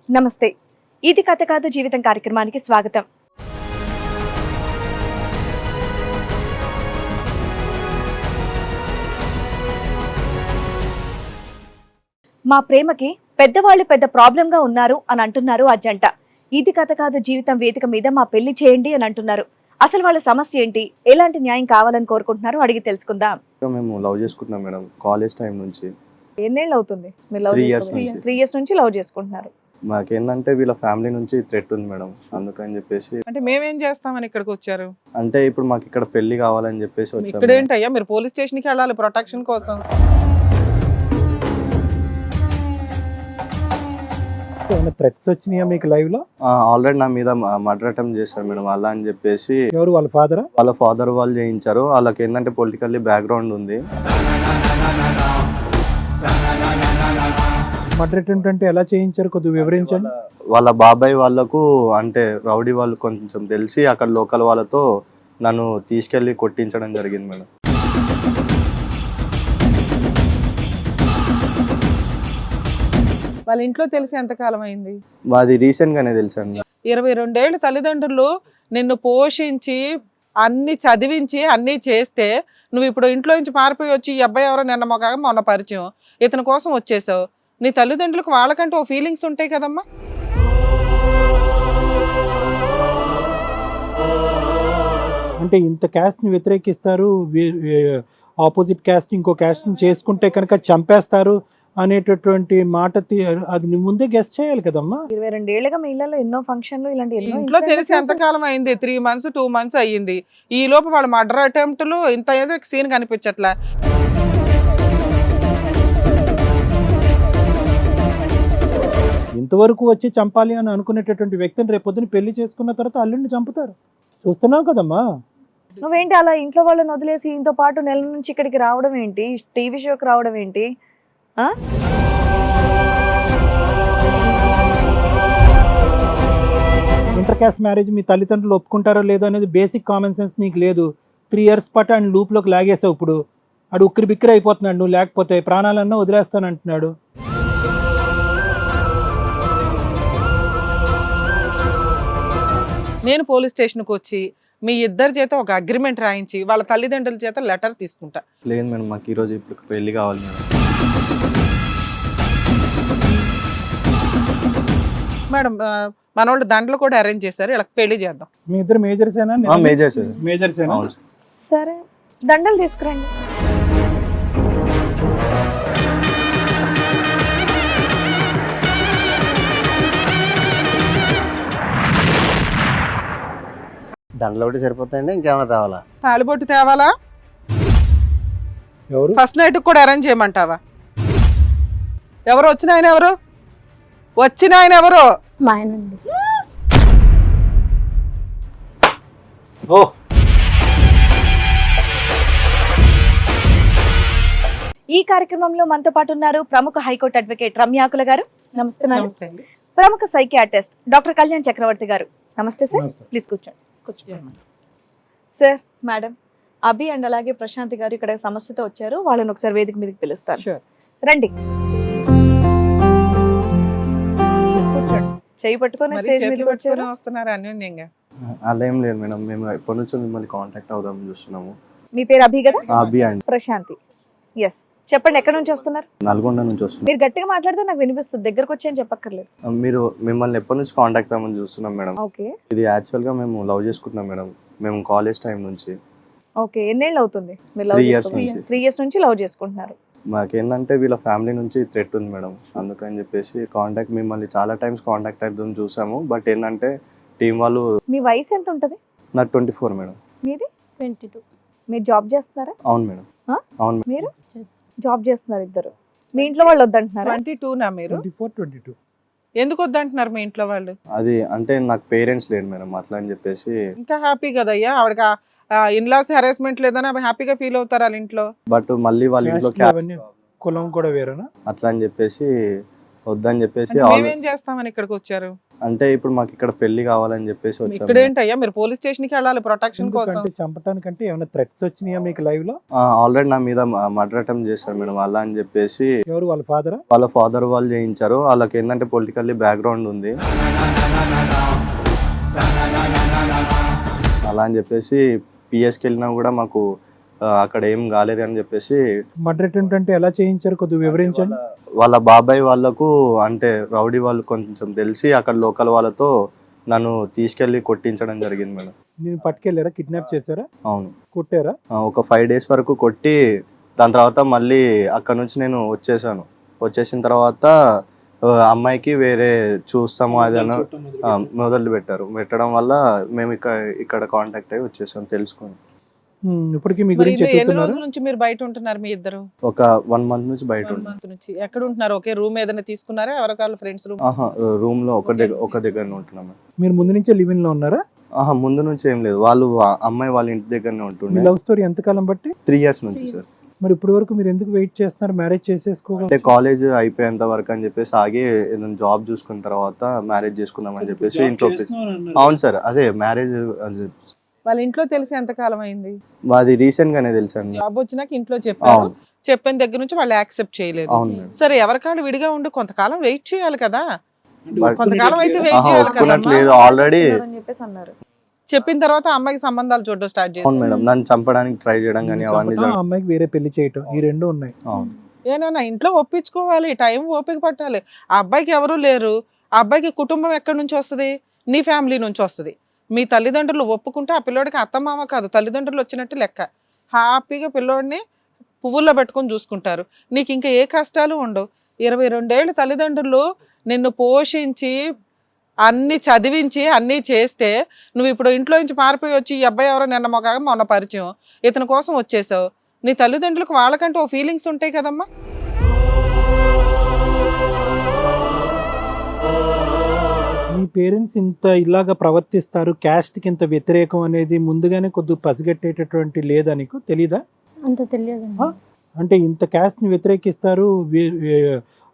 నమస్తే. ఇది కథ కాదు జీవితం కార్యక్రమానికి స్వాగతం. మా ప్రేమకి పెద్దవాళ్ళు పెద్ద ప్రాబ్లం గా ఉన్నారు అని అంటున్నారు ఆ జంట. ఇది కథ కాదు జీవితం వేదిక మీద మా పెళ్లి చేయండి అని అంటున్నారు. అసలు వాళ్ళ సమస్య ఏంటి, ఎలాంటి న్యాయం కావాలని కోరుకుంటున్నారో అడిగి తెలుసుకుందాం. మేము లవ్ చేసుకుంటున్నాం మేడం, కాలేజ్ టైం నుంచి. ఎన్నేళ్ళు అవుతుంది మీరు లవ్ 3 years చేసుకుని? నుంచి. 3 years నుంచి లవ్ చేసుకుంటున్నారు. మాకేందంటే వీళ్ళ ఫ్యామిలీ నుంచి థ్రెట్ ఉంది మేడం, అందుకని చెప్పేసి. అంటే మేమేం చేస్తామని ఇక్కడికి వచ్చారు? అంటే ఇప్పుడు మాకు ఇక్కడ పెళ్లి కావాలని చెప్పేసి ఇక్కడ వచ్చాము. ఏంటయ్యా, మీరు పోలీస్ స్టేషన్ కి వెళ్ళాలి ప్రొటెక్షన్ కోసం. థ్రెట్స్ వచ్చినాయా మీకు లైవ్ లో? ఆల్రెడీ నా మీద మర్డర్ అటెంప్ట్ చేశారు మేడం, అలా అని చెప్పేసి. ఎవరు, వాళ్ళ ఫాదరా? వాళ్ళ ఫాదర్ వాళ్ళు చేయించారు. వాళ్ళకి ఏంటంటే పొలిటికల్లీ బ్యాక్గ్రౌండ్ ఉంది. మర్డర్ అటెంప్ట్ అంటే ఎలా చేయించారు, కొద్దిగా వివరించండి. వాళ్ళ బాబాయ్ వాళ్ళకు అంటే రౌడీ వాళ్ళు కొంచెం తెలిసి అక్కడ లోకల్ వాళ్ళతో నన్ను తీసుకెళ్లి కొట్టించడం జరిగింది మేడం. వాళ్ళ ఇంట్లో తెలిసి ఎంతకాలం అయింది? మాది రీసెంట్ గానే తెలుసండి. 22 ఏళ్ళు తల్లిదండ్రులు నిన్ను పోషించి అన్ని చదివించి అన్ని చేస్తే నువ్వు ఇప్పుడు ఇంట్లో నుంచి పారిపోయి వచ్చి ఈ అబ్బాయి ఎవరో నిన్న మొన్న పరిచయం, ఇతని కోసం వచ్చేసావు. నీ తల్లిదండ్రులకు వాళ్ళకంటూ ఓ ఫీలింగ్స్ ఉంటాయి కదమ్మా. అంటే ఇంత క్యాస్ట్ ని వ్యతిరేకిస్తారు, ఆపోజిట్ క్యాస్ట్ ఇంకో క్యాస్ట్ ని చేసుకుంటే కనుక చంపేస్తారు అనేటటువంటి మాట అది నువ్వు ముందే గెస్ట్ చేయాలి కదమ్మా. 22 ఏళ్ళగా మీ ఇళ్లలో ఎన్నో ఫంక్షన్లు ఇలాంటి ఎన్నో ఇంట్లో తెలిసి incidents ఎంతకాలం అయింది? 3 months 2 months అయ్యింది. ఈ లోపు వాళ్ళ మర్డర్ అటెంప్ట్లు ఇంత ఏదో సీన్ కనిపించట్లా. ఇంతవరకు వచ్చి చంపాలి అని అనుకునేటటువంటి వ్యక్తిని రేపు పొద్దున పెళ్లి చేసుకున్న తర్వాత అల్లుడిని చంపుతారు. చూస్తున్నావు కదమ్మా. నువ్వేంటి అలా ఇంట్లో వాళ్ళని వదిలేసి ఇంతో పాటు నెల నుంచి ఇక్కడికి రావడం ఏంటి, టీవీ షోకి రావడం ఏంటి? ఆ ఇంటర్ క్యాస్ట్ మ్యారేజ్ మీ తల్లిదండ్రులు ఒప్పుకుంటారో లేదో అనేది బేసిక్ కామన్ సెన్స్ నీకు లేదు. 3 years పాటు ఆయన లూప్లోకి లాగేసావు. ఇప్పుడు అడు ఉక్కిరి బిక్కిరి అయిపోతున్నాడు. నువ్వు లేకపోతే ప్రాణాలన్నా వదిలేస్తానంటున్నాడు. నేను పోలీస్ స్టేషన్కి వచ్చి మీ ఇద్దరి చేత ఒక అగ్రిమెంట్ రాయించి వాళ్ళ తల్లిదండ్రుల చేత లెటర్ తీసుకుంటా. లేదు మేడం, మాకు ఈరోజు ఇప్పుడు పెళ్లి కావాలి మేడం. మేడం మన వాళ్ళు దండలు కూడా అరేంజ్ చేశారు, ఇలా పెళ్లి చేద్దాం. మీ ఇద్దరు మేజర్సేనా? మేజర్ మేజర్సేనా? సరే, దండలు తీసుకురండి. దండలు ఒకటి సరిపోతాయండి, ఇంకేమైనా తేవాలా? తాలిబొట్టు తేవాలా? ఎవరు? ఫస్ట్ నైట్ కూడా అరేంజ్ చేయమంటావా? ఎవరు వచ్చిన ఆయన? ఎవరు వచ్చిన ఆయన? ఎవరు? మా ఆయనండి. ఓ ఈ కార్యక్రమంలో మనతో పాటు ఉన్నారు ప్రముఖ హైకోర్టు అడ్వకేట్ రమ్యాకుల గారు. నమస్తే మేడం. నమస్తే అండి. ప్రముఖ సైకియాట్రిస్ట్ డాక్టర్ కళ్యాణ్ చక్రవర్తి గారు. నమస్తే సార్. నమస్తే. ప్లీజ్ కూర్చోండి. సార్, మేడం, అభి అండ్ అలాగే ప్రశాంతి గారు ఇక్కడ సమస్యతో వచ్చారు. వాళ్ళని ఒకసారి వేదిక మీదకి పిలుస్తారు. Sure. రండి, కూర్చోండి. చేయి పట్టుకొని మరి స్టేజ్ చేతులు మీదకి వచ్చారు. పట్టుకొని వస్తున్నారు అన్యోన్యంగా. అలా ఏం లేదు మేడం, మేము ఎప్పటి నుంచో మిమ్మల్ని కాంటాక్ట్ అవుదామని చూస్తున్నాము. మీ పేరు అభి కదా? అభి అండి. ప్రశాంతి. ఎస్, చెప్పండి, ఎక్కడి నుంచి వస్తున్నారు? నల్గొండ నుంచి వస్తున్నాం. మీరు గట్టిగా మాట్లాడితే నాకు వినిపిస్తుంది, దగ్గరకు వచ్చి అని చెప్పక్కర్లేదు. మీరు మిమ్మల్ని ఎప్పటి నుంచి కాంటాక్ట్ అవ్వమని చూస్తున్నాం మేడం. ఓకే ఇది యాక్చువల్ గా మేము లవ్ చేసుకుంటున్నాం మేడం, మేము కాలేజ్ టైం నుంచి. ఓకే, ఎన్నేళ్ళు అవుతుంది మీరు లవ్ 3 years చేసుకుని? నుంచి. 3 years నుంచి లవ్ చేసుకుంటున్నారు. మాకేందంటే వీళ్ళ ఫ్యామిలీ నుంచి థ్రెట్ ఉంది మేడం, అందుకని చెప్పేసి మిమ్మల్ని చాలా టైమ్స్ కాంటాక్ట్ అవుతాం చూసాము. బట్ ఏంటంటే టీం వాళ్ళు. మీ వయసు ఎంత ఉంటుంది? నాకు 24 మేడం. మీది? 22. మీరు జాబ్ చేస్తున్నారా? అవును మేడం. ఆ? అవును మేడం. మీరు జాబ్ చేస్తున్నారు ఇద్దరు. మీ ఇంట్లో వాళ్ళు వద్దంటున్నారా? 22 నా మీరు? 24, 22. ఎందుకు వద్దంటున్నారు మీ ఇంట్లో వాళ్ళు? అది అంటే నాకు పేరెంట్స్ లేరు మేడం, అట్లా అని చెప్పేసి. ఇంకా హ్యాపీ కదయ్యా, ఆవిడకి ఇన్లాస్ హెరాస్మెంట్ లేదని హ్యాపీగా ఫీల్ అవుతారు వాళ్ళ ఇంట్లో. బట్ మళ్ళీ వాళ్ళ ఇంట్లో Caste అవన్నీ కులం కూడా వేరేనా? అట్లా అని చెప్పేసి వద్దని చెప్పేసి అంటే మేమేం చేస్తామని ఇక్కడికి వచ్చారు? అంటే ఇప్పుడు మాకు ఇక్కడ పెళ్లి కావాలని చెప్పేసి ఇక్కడ వచ్చాము. ఏంటయ్యా మీరు పోలీస్ స్టేషన్ కి వెళ్ళాలి ప్రొటెక్షన్ కోసం. ఎందుకంటే చంపటానికంటే ఏమైనా థ్రెట్స్ వచ్చినాయా మీకు లైవ్ లో? ఆల్రెడీ నా మీద మర్డర్ అటెంప్ట్ చేశారు మేడం. అలా అని చెప్పేసి ఎవరు వాళ్ళ ఫాదరా? వాళ్ళ ఫాదర్ వాళ్ళు చేయించారు. వాళ్ళకి ఏంటంటే పొలిటికల్లీ బ్యాక్గ్రౌండ్ ఉంది. అలా అని చెప్పేసి పిఎస్కి వెళ్ళినా కూడా మాకు అక్కడ ఏం కాలేదు అని చెప్పేసి. మర్డర్ అటెంప్ట్ అంటే ఎలా చేయించారు కొద్దిగా వివరించండి. వాళ్ళ బాబాయ్ వాళ్ళకు అంటే రౌడీ వాళ్ళు కొంచెం తెలిసి అక్కడ లోకల్ వాళ్ళతో నన్ను తీసుకెళ్లి కొట్టించడం జరిగింది మేడం. నేను పట్టుకెళ్ళారా? కిడ్నాప్ చేశారా? అవును, కొట్టారా? ఒక 5 days వరకు కొట్టి దాని తర్వాత మళ్ళీ అక్కడ నుంచి నేను వచ్చేసిన తర్వాత అమ్మాయికి వేరే చూస్తాము అది అని మొదలు పెట్టడం వల్ల మేము ఇక్కడ కాంటాక్ట్ అయ్యి వచ్చేసాం తెలుసుకొని. ఇప్పటికి మీ మరి గురించి ఎన్ని ఎత్తుతున్నారు? రోజుల నుంచి మీరు బయట ఉంటున్నారు మీ ఇద్దరు? ఒక 1 month నుంచి బయట 1 month నుంచి. ఎక్కడ ఉంటున్నారు? ఒకే రూమ్ ఏదైనా తీసుకున్నారా? ఎవరికాళ్ళు ఫ్రెండ్స్ రూమ్? రూమ్ లో ఒక దగ్గర ఉంటున్నాం. మీరు ముందు నుంచే లివ్ ఇన్ లో ఉన్నారా? ముందు నుంచి ఏం లేదు, వాళ్ళు అమ్మాయి వాళ్ళ ఇంటి దగ్గరనే మీ ఉంటుండే. లవ్ స్టోరీ ఎంతకాలం బట్టి? 3 years నుంచి సార్. మరి ఇప్పటి వరకు మీరు ఎందుకు వెయిట్ చేస్తున్నారు మ్యారేజ్ చేసేసుకోవాలి? అంటే కాలేజ్ అయిపోయేంత వరకు అని చెప్పేసి ఆగి ఏదైనా జాబ్ చూసుకున్న తర్వాత మ్యారేజ్ చేసుకుందాం అని చెప్పేసి ఇంట్లో అవును సార్, అదే మ్యారేజ్ వాళ్ళ ఇంట్లో తెలిసి ఎంత కాలం అయింది? మాది రీసెంట్ గానే తెలుసండి. జాబ్ వచ్చినాక ఇంట్లో చెప్పారు, అవును చెప్పిన దగ్గర నుంచి వాళ్ళు యాక్సెప్ట్ చేయలేదు. అవును మేడం. సరే ఎవరికాడు విడిగా ఉండి కొంతకాలం వెయిట్ చేయాలి కదా. But- కొంతకాలం అయితే వెయిట్ చేయాలి కదమ్మా. ఒప్పుకున్నట్లేదు ఆల్రెడీ. అని చెప్పేసి అన్నారు. చెప్పిన తర్వాత అమ్మాయికి సంబంధాలు చూడడం స్టార్ట్ అవును చేసి మేడం, నన్ను చంపడానికి ట్రై చేయడం కానీ అవన్నీ చంపటం, ఆ అమ్మాయికి వేరే పెళ్లి చేయటం, ఈ రెండు ఉన్నాయి. అవును ఏనా ఇంట్లో ఒప్పించుకోవాలి, టైం ఓపిక పట్టాలి. ఆ అబ్బాయికి ఎవరు లేరు, ఆ అబ్బాయికి కుటుంబం ఎక్కడి నుంచి వస్తుంది? నీ ఫ్యామిలీ నుంచి వస్తుంది. మీ తల్లిదండ్రులు ఒప్పుకుంటే ఆ పిల్లోడికి అత్తమామ కాదు తల్లిదండ్రులు వచ్చినట్టు లెక్క. హ్యాపీగా పిల్లోడిని పువ్వుల్లో పెట్టుకొని చూసుకుంటారు. నీకు ఇంకా ఏ కష్టాలు ఉండవు. 22 ఏళ్ళు తల్లిదండ్రులు నిన్ను పోషించి అన్ని చదివించి అన్నీ చేస్తే నువ్వు ఇప్పుడు ఇంట్లో నుంచి పారిపోయి వచ్చి ఈ అబ్బాయి ఎవరో మొన్న పరిచయం ఇతని కోసం వచ్చేసావు. నీ తల్లిదండ్రులకు వాళ్ళకంటే ఓ ఫీలింగ్స్ ఉంటాయి కదమ్మా. మీ పేరెంట్స్ ఇంత ఇలాగా ప్రవర్తిస్తారు, క్యాస్ట్ కి ఇంత వ్యతిరేకం అనేది ముందుగానే కొద్దిగా పసిగట్టేటటువంటి లేదా నీకు తెలీదా? అంత తెలియదు. అంటే ఇంత క్యాస్ట్ ని వ్యతిరేకిస్తారు,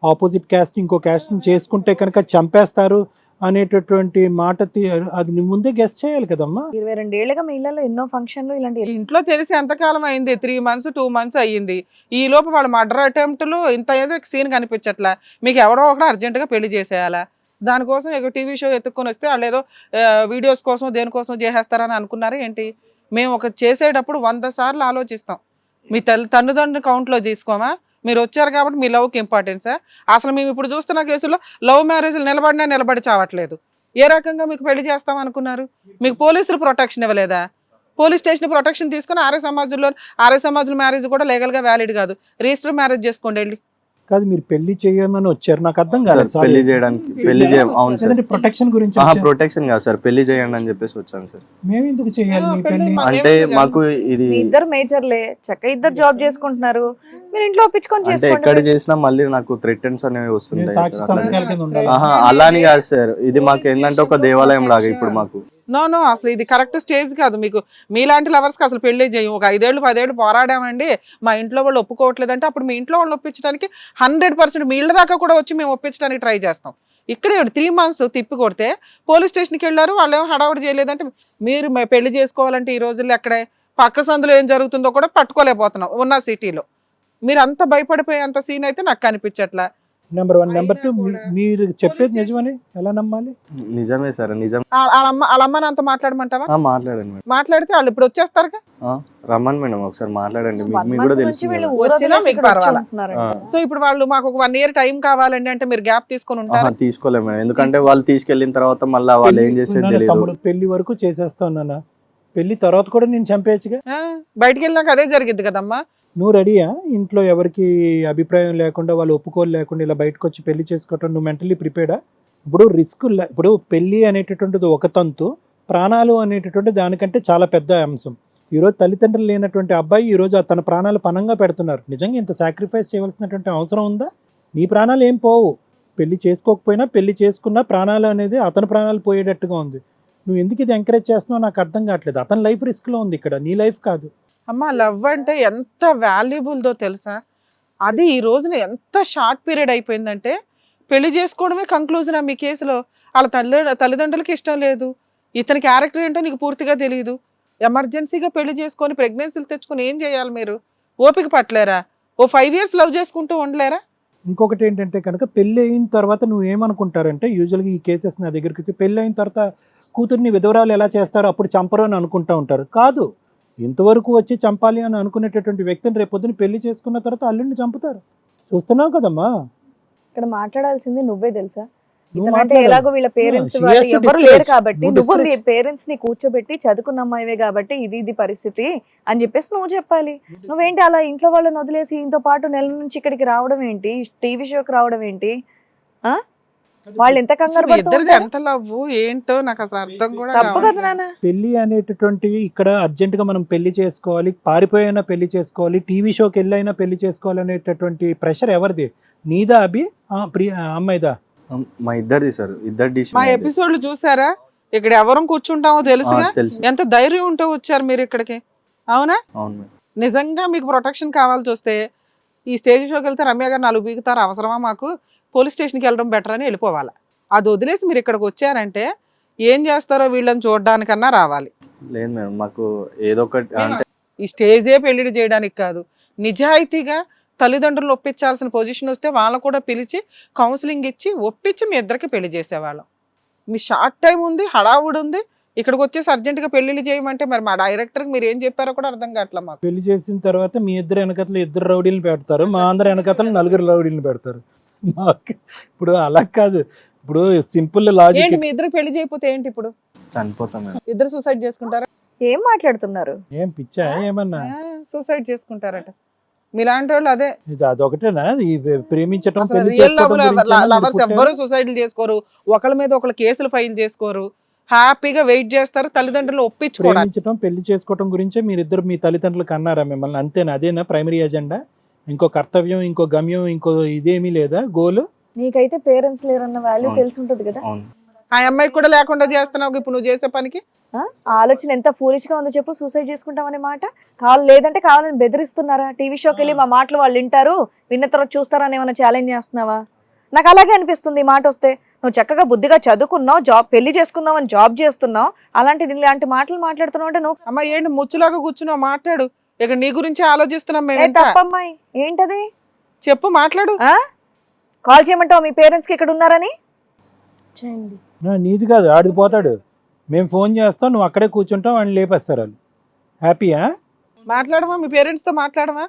ఆపోజిట్ క్యాస్ట్ ఇంకో క్యాస్ట్ ని చేసుకుంటే కనుక చంపేస్తారు అనేటటువంటి మాట అది నీ ముందే గెస్ట్ చేయాలి కదమ్మా. 22 ఏళ్ళగా మీ ఇళ్లలో ఎన్నో ఫంక్షన్లు ఇలాంటి ఇంట్లో తెలిసి ఎంతకాలం అయింది? 3 months 2 months అయ్యింది. ఈ లోపు వాళ్ళ మర్డర్ అటెంప్ట్లు ఇంత ఏదో సీన్ కనిపించట్లా. మీకు ఎవరో ఒకటి అర్జెంటుగా పెళ్లి చేసేయాలా? దానికోసం ఒక టీవీ షో ఎత్తుక్కొని వస్తే వాళ్ళు ఏదో వీడియోస్ కోసం దేనికోసం చేసేస్తారని అనుకున్నారా ఏంటి? మేము ఒక చేసేటప్పుడు 100 సార్లు ఆలోచిస్తాం. మీ తల్లిదండ్రుల కౌంట్లో తీసుకోమా? మీరు వచ్చారు కాబట్టి మీ లవ్కి ఇంపార్టెన్సా? అసలు మేము ఇప్పుడు చూస్తున్న కేసులో లవ్ మ్యారేజ్లు నిలబడి చావట్లేదు. ఏ రకంగా మీకు పెళ్లి చేస్తాం అనుకున్నారు? మీకు పోలీసులు ప్రొటెక్షన్ ఇవ్వలేదా? పోలీస్ స్టేషన్ ప్రొటెక్షన్ తీసుకుని ఆర్య సమాజంలో మ్యారేజ్ కూడా లీగల్గా వ్యాలిడ్ కాదు. రిజిస్టర్ మ్యారేజ్ చేసుకోండి వెళ్ళి. కాదు, మీరు పెళ్లి చేయమని వచ్చారు, నాకు అర్థం కాలేదు. పెళ్లి చేయడానికి అవును సార్. ప్రొటెక్షన్ గురించి ప్రొటెక్షన్ కాదు సార్, పెళ్లి చేయండి అని చెప్పేసి వచ్చాను సార్. మేము ఎందుకు చేయాలి మీ పెళ్లి? అంటే మాకు ఇది మీ ఇద్దరు మేజర్లే, చక్కగా ఇద్దరు జాబ్ చేసుకుంటున్నారు, మీరు ఇంట్లో ఒప్పించుకొని అంటే ఎక్కడ చేసుకోండి. చేసినా మళ్ళీ నాకు థ్రెటన్స్ అనేవి వస్తుంటాయి నేను సాక్షి సార్. సంతకాల కింద ఉండాలి. అలా అని కాదు సార్, ఇది మాకు ఏంటంటే ఒక దేవాలయం లాగా ఇప్పుడు మాకు. నో అసలు ఇది కరెక్ట్ స్టేజ్ కాదు. మీకు మీలాంటి లవర్స్కి అసలు పెళ్లి చేయం. ఒక 5 ఏళ్ళు 10 ఏళ్ళు పోరాడామండి, మా ఇంట్లో వాళ్ళు ఒప్పుకోవట్లేదంటే అప్పుడు మీ ఇంట్లో వాళ్ళు ఒప్పించడానికి 100% మీ ఇళ్ళ దాకా కూడా వచ్చి మేము ఒప్పించడానికి ట్రై చేస్తాం. ఇక్కడే 3 months తిప్పి కొడితే పోలీస్ స్టేషన్కి వెళ్ళారు, వాళ్ళు ఏమో హడావుడి చేయలేదంటే మీరు పెళ్లి చేసుకోవాలంటే ఈ రోజుల్లో ఎక్కడే పక్క సందులో ఏం జరుగుతుందో కూడా పట్టుకోలేకపోతున్నాం ఉన్న సిటీలో. మీరు అంత భయపడిపోయే అంత సీన్ అయితే నాకు కనిపించట్లా. నెంబర్ 1. నెంబర్ 2, మీరు చెప్పేది నిజమని ఎలా నమ్మాలి? నిజమే సార్, నిజం. వాళ్ళ అమ్మని అంత మాట్లాడమంటావా? మాట్లాడండి మేడం. మాట్లాడితే వాళ్ళు ఇప్పుడు వచ్చేస్తారుగా. రమ్మని మేడం ఒకసారి మాట్లాడండి, 1 మీకు కూడా month తెలుసు నుంచి వీళ్ళు మేడం. ఊరు వచ్చినా వదిలేసి మీకు ఇక్కడ వచ్చి పర్వాలా? ఉంటున్నారంట. సో ఇప్పుడు వాళ్ళు మాకు ఒక 1 year టైం కావాలండి అంటే మీరు గ్యాప్ తీసుకొని ఉంటారు. తీసుకోలేము మేడం, ఎందుకంటే వాళ్ళు తీసుకెళ్లిన తర్వాత మళ్ళీ వాళ్ళు ఏం చేసేది తెలియదు. తమ్ముడు పెళ్లి వరకు చేసేస్తాను, పెళ్లి తర్వాత కూడా నేను చంపేయచ్చుగా. బయటికి వెళ్ళాక అదే జరిగింది కదమ్మా. నువ్వు రెడీయా? ఇంట్లో ఎవరికి అభిప్రాయం లేకుండా, వాళ్ళు ఒప్పుకోలు లేకుండా ఇలా బయటకు వచ్చి పెళ్లి చేసుకోవటం నువ్వు మెంటలీ ప్రిపేర్డా? ఇప్పుడు రిస్క్, ఇప్పుడు పెళ్లి అనేటటువంటిది ఒక తంతు, ప్రాణాలు అనేటటువంటి దానికంటే చాలా పెద్ద అంశం. ఈరోజు తల్లిదండ్రులు లేనటువంటి అబ్బాయి ఈరోజు తన ప్రాణాలు పణంగా పెడుతున్నారు. నిజంగా ఇంత సాక్రిఫైస్ చేయవలసినటువంటి అవసరం ఉందా? నీ ప్రాణాలు ఏం పోవు, పెళ్లి చేసుకోకపోయినా పెళ్లి చేసుకున్నా ప్రాణాలు అనేది అతని ప్రాణాలు పోయేటట్టుగా ఉంది. నువ్వు ఎందుకు ఇది ఎంకరేజ్ చేస్తున్నావు నాకు అర్థం కావట్లేదు. అతని లైఫ్ రిస్క్లో ఉంది, ఇక్కడ నీ లైఫ్ కాదు. అమ్మ లవ్ అంటే ఎంత వాల్యుబుల్దో తెలుసా? అది ఈ రోజున ఎంత షార్ట్ పీరియడ్ అయిపోయిందంటే పెళ్లి చేసుకోవడమే కంక్లూజన్ మీ కేసులో. వాళ్ళ తల్లిదండ్రులకి ఇష్టం లేదు, ఇతని క్యారెక్టర్ ఏంటో నీకు పూర్తిగా తెలియదు. ఎమర్జెన్సీగా పెళ్లి చేసుకొని ప్రెగ్నెన్సీలు తెచ్చుకొని ఏం చేయాలి మీరు? ఓపిక పట్టలేరా? ఓ 5 years లవ్ చేసుకుంటూ ఉండలేరా? ఇంకొకటి ఏంటంటే కనుక పెళ్ళి అయిన తర్వాత నువ్వు ఏమనుకుంటారంటే యూజువల్గా ఈ కేసెస్ నా దగ్గరికి వచ్చి పెళ్ళి అయిన తర్వాత కూతుర్ని విధవరాలు ఎలా చేస్తారో అప్పుడు చంపరు అని అనుకుంటా ఉంటారు. కాదు, ఇంతవరకు వచ్చి చంపాలి అని అనుకునేటటువంటి వ్యక్తిని రేపొద్దున పెళ్లి చేసుకున్న తర్వాత అల్లుడిని చంపుతారు. చూస్తున్నావు కదమ్మా. ఇక్కడ మాట్లాడాల్సింది నువ్వే తెలుసా? నువ్వు అంటే మాట్లాడాలి. ఎలాగో వీళ్ళ పేరెంట్స్ she has to ఎవరు discourage. లేరు కాబట్టి నువ్వు నువ్వు నీ discourage. పేరెంట్స్ ని కూర్చోబెట్టి చదువుకున్న అమ్మాయివే కాబట్టి ఇది పరిస్థితి అని చెప్పేసి నువ్వు చెప్పాలి. నువ్వేంటి అలా ఇంట్లో వాళ్ళని వదిలేసి ఇంతో పాటు నెల నుంచి ఇక్కడికి రావడం ఏంటి, టీవీ షోకి రావడం ఏంటి? ఆ వాళ్ళు ఎంత కంగారు అసలు పడుతూ ఇద్దరిది ఉంటారు? ఎంత లవ్ ఏంటో నాకు అసలు అర్థం కూడా తప్పు కదా కావట్లేదు. నాన్న. పెళ్లి అనేటటువంటివి ఇక్కడ అర్జెంట్ గా మనం పెళ్లి చేసుకోవాలి, పారిపోయినా పెళ్లి చేసుకోవాలి, టీవీ షోకి వెళ్ళైనా పెళ్లి చేసుకోవాలి అనేటటువంటి ప్రెషర్ ఎవరిది? నీదా అభి? అమ్మాయిదా? మా ఇద్దరిది సార్, ఇద్దరు డిష్ మా ఎపిసోడ్లు చూసారా? ఇక్కడ ఎవరం కూర్చుంటామో తెలుసుగా. తెలుసు. ఎంత ధైర్యం ఉంటే వచ్చారు మీరు ఇక్కడికి, అవునా? అవును మేడం. నిజంగా మీకు ప్రొటెక్షన్ కావాల్సి వస్తే ఈ స్టేజ్ షోకి వెళ్తే రమ్య గారు 4 బీగుతారు, అవసరమా మాకు, పోలీస్ స్టేషన్కి వెళ్ళడం బెటర్ అని వెళ్ళిపోవాలి. అది వదిలేసి మీరు ఇక్కడికి వచ్చారంటే ఏం చేస్తారో వీళ్ళని చూడడానికన్నా రావాలి. లేదు మేడం, మాకు ఏదో ఒకటి అంటే ఈ స్టేజే పెళ్లిడి చేయడానికి కాదు, నిజాయితీగా తల్లిదండ్రులు ఒప్పించాల్సిన పొజిషన్ వస్తే వాళ్ళకు కూడా పిలిచి కౌన్సిలింగ్ ఇచ్చి ఒప్పించి మీ ఇద్దరికి పెళ్లి చేసేవాళ్ళం. మీ షార్ట్ టైం ఉంది, హడావుడి ఉంది, ఇక్కడికి వచ్చేసి అర్జెంటుగా పెళ్లిళ్ళు చేయమంటే మరి మా డైరెక్టర్కి మీరు ఏం చెప్పారో కూడా అర్థం కావట్లేదు మాకు. పెళ్లి చేసిన తర్వాత మీ ఇద్దరు వెనకతలు 2 రౌడీలు పెడతారు, మా అందరు వెనకతలు 4 రౌడీలు పెడతారు. ఇప్పుడు అలా కాదు, ఇప్పుడు సింపుల్ లాజిక్. ఏంటి మీ ఇద్దరు పెళ్లి చేయకపోతే ఏంటి ఇప్పుడు? చనిపోతాం మేడం. ఇద్దరు సూసైడ్ చేసుకుంటారా? ఏం మాట్లాడుతున్నారు? ఏం పిచ్చా ఏమన్నా? సూసైడ్ చేసుకుంటారట మీలాంటి వాళ్ళు. అదే ఇది అదొకటేనా ఈ ప్రేమించటం అసలు పెళ్లి రియల్ చేసుకోవడం గురించేనా మీరు లవర్స్ పుట్టారు? ఎవ్వరు సూసైడ్లు చేసుకోరు, ఒకళ్ళ మీద ఒకళ్ళు కేసులు ఫైల్ చేసుకోరు, హ్యాపీగా వెయిట్ చేస్తారు తల్లిదండ్రులు ఒప్పించుకోవడానికి. ప్రేమించటం పెళ్లి చేసుకోవడం గురించే మీరిద్దరు మీ తల్లిదండ్రులకు అన్నారా మిమ్మల్ని? అంతేనా? అదేనా ప్రైమరీ ఎజెండా? ఇంకో కర్తవ్యం, ఇంకో గమ్యం, ఇంకో ఇదేమీ లేదా గోలు? నీకైతే పేరెంట్స్ లేరన్న వాల్యూ అవును. తెలిసి ఉంటది కదా. అవును. ఆ అమ్మాయికి కూడా లేకుండా చేస్తున్నావు ఇప్పుడు నువ్వు చేసే పనికి. ఆ ఆలోచన ఎంత ఫూలిష్ గా ఉందో చెప్పు. సూసైడ్ చేసుకుంటామనే మాట లేదంటే కావాలని బెదిరిస్తున్నారా? టీవీ షోకి వెళ్ళి మా మాటలు వాళ్ళు వింటారు, విన్న తర్వాత చూస్తారని ఏమైనా ఛాలెంజ్ చేస్తున్నావా? నాకు అలాగే అనిపిస్తుంది ఈ మాట వస్తే. నువ్వు చక్కగా బుద్ధిగా చదువుకున్నావు, జాబ్ పెళ్లి చేసుకున్నావు అని జాబ్ చేస్తున్నావు, అలాంటిది ఇలాంటి మాటలు మాట్లాడుతున్నావు అంటే నువ్వు అమ్మ ఏంటి ముచ్చులాగా కూర్చున్నావు? మాట్లాడు, ఇక్కడ నీ గురించి ఆలోచిస్తున్నాం మేము. ఇంకా తప్పమ్మాయి. ఏంటది? చెప్పు, మాట్లాడు. కాల్ చేయమంటావు మీ పేరెంట్స్ కి ఇక్కడ ఉన్నారని? చేయండి. నీది కాదు, ఆడిది పోతాడు. మేము ఫోన్ చేస్తాం, నువ్వు అక్కడే కూర్చుంటావు, వాడిని లేపేస్తారు. వాళ్ళు హ్యాపీయా? మాట్లాడమా, మీ పేరెంట్స్ తో మాట్లాడమా,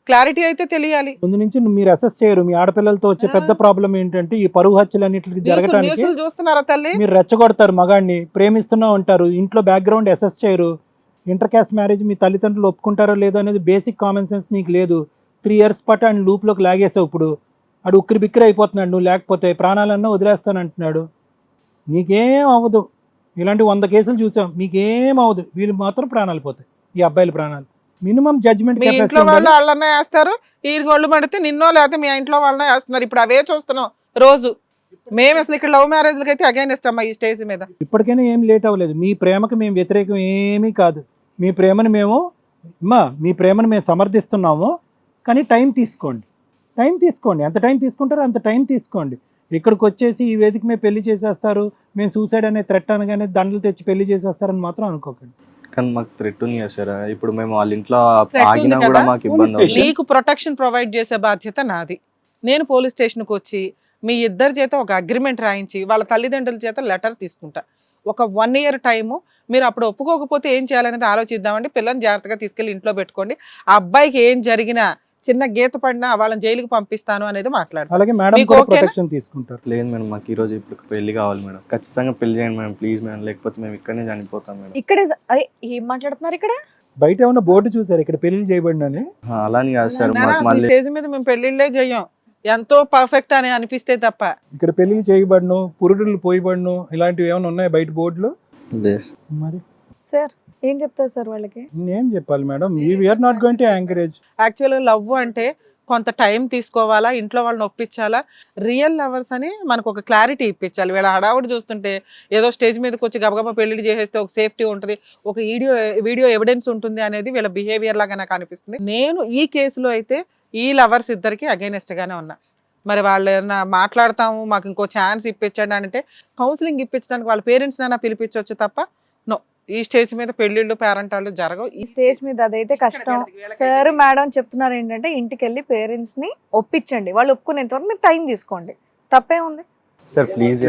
క్లారిటీ అయితే తెలియాలి. ముందు నుంచి మీరు అసెస్ చేయరు. మీ ఆడపిల్లలతో వచ్చే పెద్ద ప్రాబ్లం ఏంటంటే ఈ పరువు హత్యలు అన్నిటికి జరగడానికి న్యూస్లు చూస్తున్నారా తల్లి? మీరు రెచ్చగొడతారు, మగాడిని ప్రేమిస్తున్నా ఉంటారు, ఇంట్లో బ్యాక్గ్రౌండ్ అసెస్ చేయరు. ఇంటర్ క్యాస్ట్ మ్యారేజ్ మీ తల్లిదండ్రులు ఒప్పుకుంటారో లేదో అనేది బేసిక్ కామన్ సెన్స్ నీకు లేదు. 3 years పాటు ఆయన లూప్లోకి లాగేసావు. ఇప్పుడు ఆడు ఉక్కిరి బిక్కిరి అయిపోతున్నాడు, నువ్వు లేకపోతే ప్రాణాలన్నా వదిలేస్తానంటున్నాడు. నీకేం అవ్వదు. ఇలాంటి 100 కేసులు చూసాం, మీకేం అవ్వదు. వీళ్ళు మాత్రం ప్రాణాలు పోతాయి, ఈ అబ్బాయిల ప్రాణాలు. మినిమం జడ్జ్మెంట్ మీ ఇంట్లో వాళ్ళు వాళ్ళనే వేస్తారు, ఈ గొళ్ళు పడితే నిన్నో లేకపోతే మీ ఇంట్లో వాళ్ళనే వేస్తున్నారు. ఇప్పుడు అవే చూస్తున్నాం రోజు. మేము అసలు ఇక్కడ లవ్ మ్యారేజ్లకి అయితే అగైనెస్ట్ అమ్మా ఈ స్టేజ్ మీద. ఇప్పటికైనా ఏం లేట్ అవ్వలేదు. మీ ప్రేమకు మేము వ్యతిరేకం ఏమీ కాదు. మీ ప్రేమను మేము సమర్థిస్తున్నాము, కానీ టైం తీసుకోండి. ఎంత టైం తీసుకుంటారో అంత టైం తీసుకోండి. ఇక్కడికి వచ్చేసి ఈ వేదిక మీద పెళ్లి చేసేస్తారు, మేము సూసైడ్ అనే థ్రెట్ అనగానే దండలు తెచ్చి పెళ్లి చేసేస్తారని మాత్రం అనుకోకండి. కానీ మాకు థ్రెట్ ఉంది కదా సార్. ఇప్పుడు మేము వాళ్ళ ఇంట్లో Threat ఆగినా ఉంది కూడా కదా? మాకు ఇబ్బంది Police అవుతుంది. నీకు ప్రొటెక్షన్ ప్రొవైడ్ చేసే బాధ్యత నాది. నేను పోలీస్ స్టేషన్కి వచ్చి మీ ఇద్దరి చేత ఒక అగ్రిమెంట్ రాయించి వాళ్ళ తల్లిదండ్రుల చేత లెటర్ తీసుకుంటా. ఒక 1 year టైము. మీరు అప్పుడు ఒప్పుకోకపోతే ఏం చేయాలనేది ఆలోచిద్దామండి. పిల్లల్ని జాగ్రత్తగా తీసుకెళ్ళి ఇంట్లో పెట్టుకోండి. ఆ అబ్బాయికి ఏం జరిగినా, చిన్న గీత పడినా వాళ్ళని జైలుకి పంపిస్తాను అనేది మాట్లాడతాను. అలాగే మేడం మీకు కూడా ఓకేనా? ప్రొటెక్షన్ తీసుకుంటారు. లేదు మేడం, మాకు ఈ రోజు ఇప్పుడు పెళ్లి కావాలి మేడం. ఖచ్చితంగా పెళ్లి చేయండి మేడం, ప్లీజ్ మేడం. లేకపోతే మేము ఇక్కడనే చనిపోతాం మేడం. ఇక్కడే ఏం మాట్లాడుతున్నారు ఇక్కడ? బయట ఏమైనా బోర్డు చూసారు ఇక్కడ పెళ్లి చేయబడినని? అలాని కాదు సార్, నానా, మాకు అసలు ఈ మళ్ళీ స్టేజ్ మీద మేము పెళ్లిళ్ళే చెయ్యం, ఎంతో పర్ఫెక్ట్ అని అనిపిస్తే తప్ప. ఇక్కడ పెళ్లి చేయబడను, పురుడులు పోయబడను, ఇలాంటివి ఏమైనా ఉన్నాయి బయట బోర్డులు? మరి సార్ ఏం చెప్తారు సార్ వాళ్ళకి? నేనేం చెప్పాలి madam? We are not going to encourage. యాక్చువల్గా లవ్ అంటే కొంత టైం తీసుకోవాలా, ఇంట్లో వాళ్ళని ఒప్పించాలా. రియల్ లవర్స్ అని మనకు ఒక క్లారిటీ ఇప్పించాలి. వీళ్ళ హడావుడి చూస్తుంటే ఏదో స్టేజ్ మీదకి వచ్చి గబగబా పెళ్లి చేసేస్తే ఒక సేఫ్టీ ఉంటుంది, ఒక వీడియో ఎవిడెన్స్ ఉంటుంది అనేది వీళ్ళ బిహేవియర్ లాగా నాకు అనిపిస్తుంది. నేను ఈ కేసులో అయితే ఈ లవర్స్ ఇద్దరికి అగైనెస్ట్ గానే ఉన్నా. మరి వాళ్ళు ఏమన్నా మాట్లాడతాము మాకు ఇంకో ఛాన్స్ ఇప్పించండి అంటే కౌన్సిలింగ్ ఇప్పించడానికి వాళ్ళ పేరెంట్స్ నైనా పిలిపించవచ్చు తప్ప నో ఈ స్టేజ్ మీద పెళ్లిళ్ళు పేరెంటాలు జరగవు. ఈ స్టేజ్ మీద అదైతే కష్టం. సార్ మేడం చెప్తున్నారు ఏంటంటే ఇంటికి వెళ్ళి పేరెంట్స్ ని ఒప్పించండి, వాళ్ళు ఒప్పుకునేంత వరకు మీరు టైం తీసుకోండి, తప్పే ఉంది. Sir please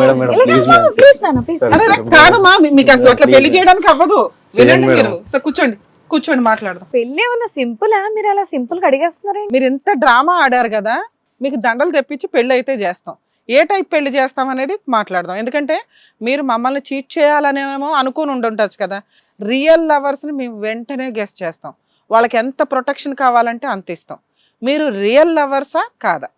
madam madam please please నాన్న ప్లీజ్. అరే కాదమ్మా మీకు అసలు అట్లా పెళ్లి చేయడానికి అవ్వదు. వినండి మీరు. సార్ కూర్చోండి మాట్లాడదాం. పెళ్లి ఏమన్నా సింపుల్ మీరు అలా సింపుల్ గా అడిగేస్తున్నారండి. మీరు ఎంత డ్రామా ఆడారు కదా, మీకు దండలు తెప్పించి పెళ్లి అయితే చేస్తాం. ఏ టైప్ పెళ్లి చేస్తాం అనేది మాట్లాడదాం. ఎందుకంటే మీరు మమ్మల్ని చీట్ చేయాలనేమో అనుకుని ఉండుంటచ్చు కదా. రియల్ లవర్స్ని మేము వెంటనే గెస్ చేస్తాం. వాళ్ళకి ఎంత ప్రొటెక్షన్ కావాలంటే అంత ఇస్తాం. మీరు రియల్ లవర్సా కాదా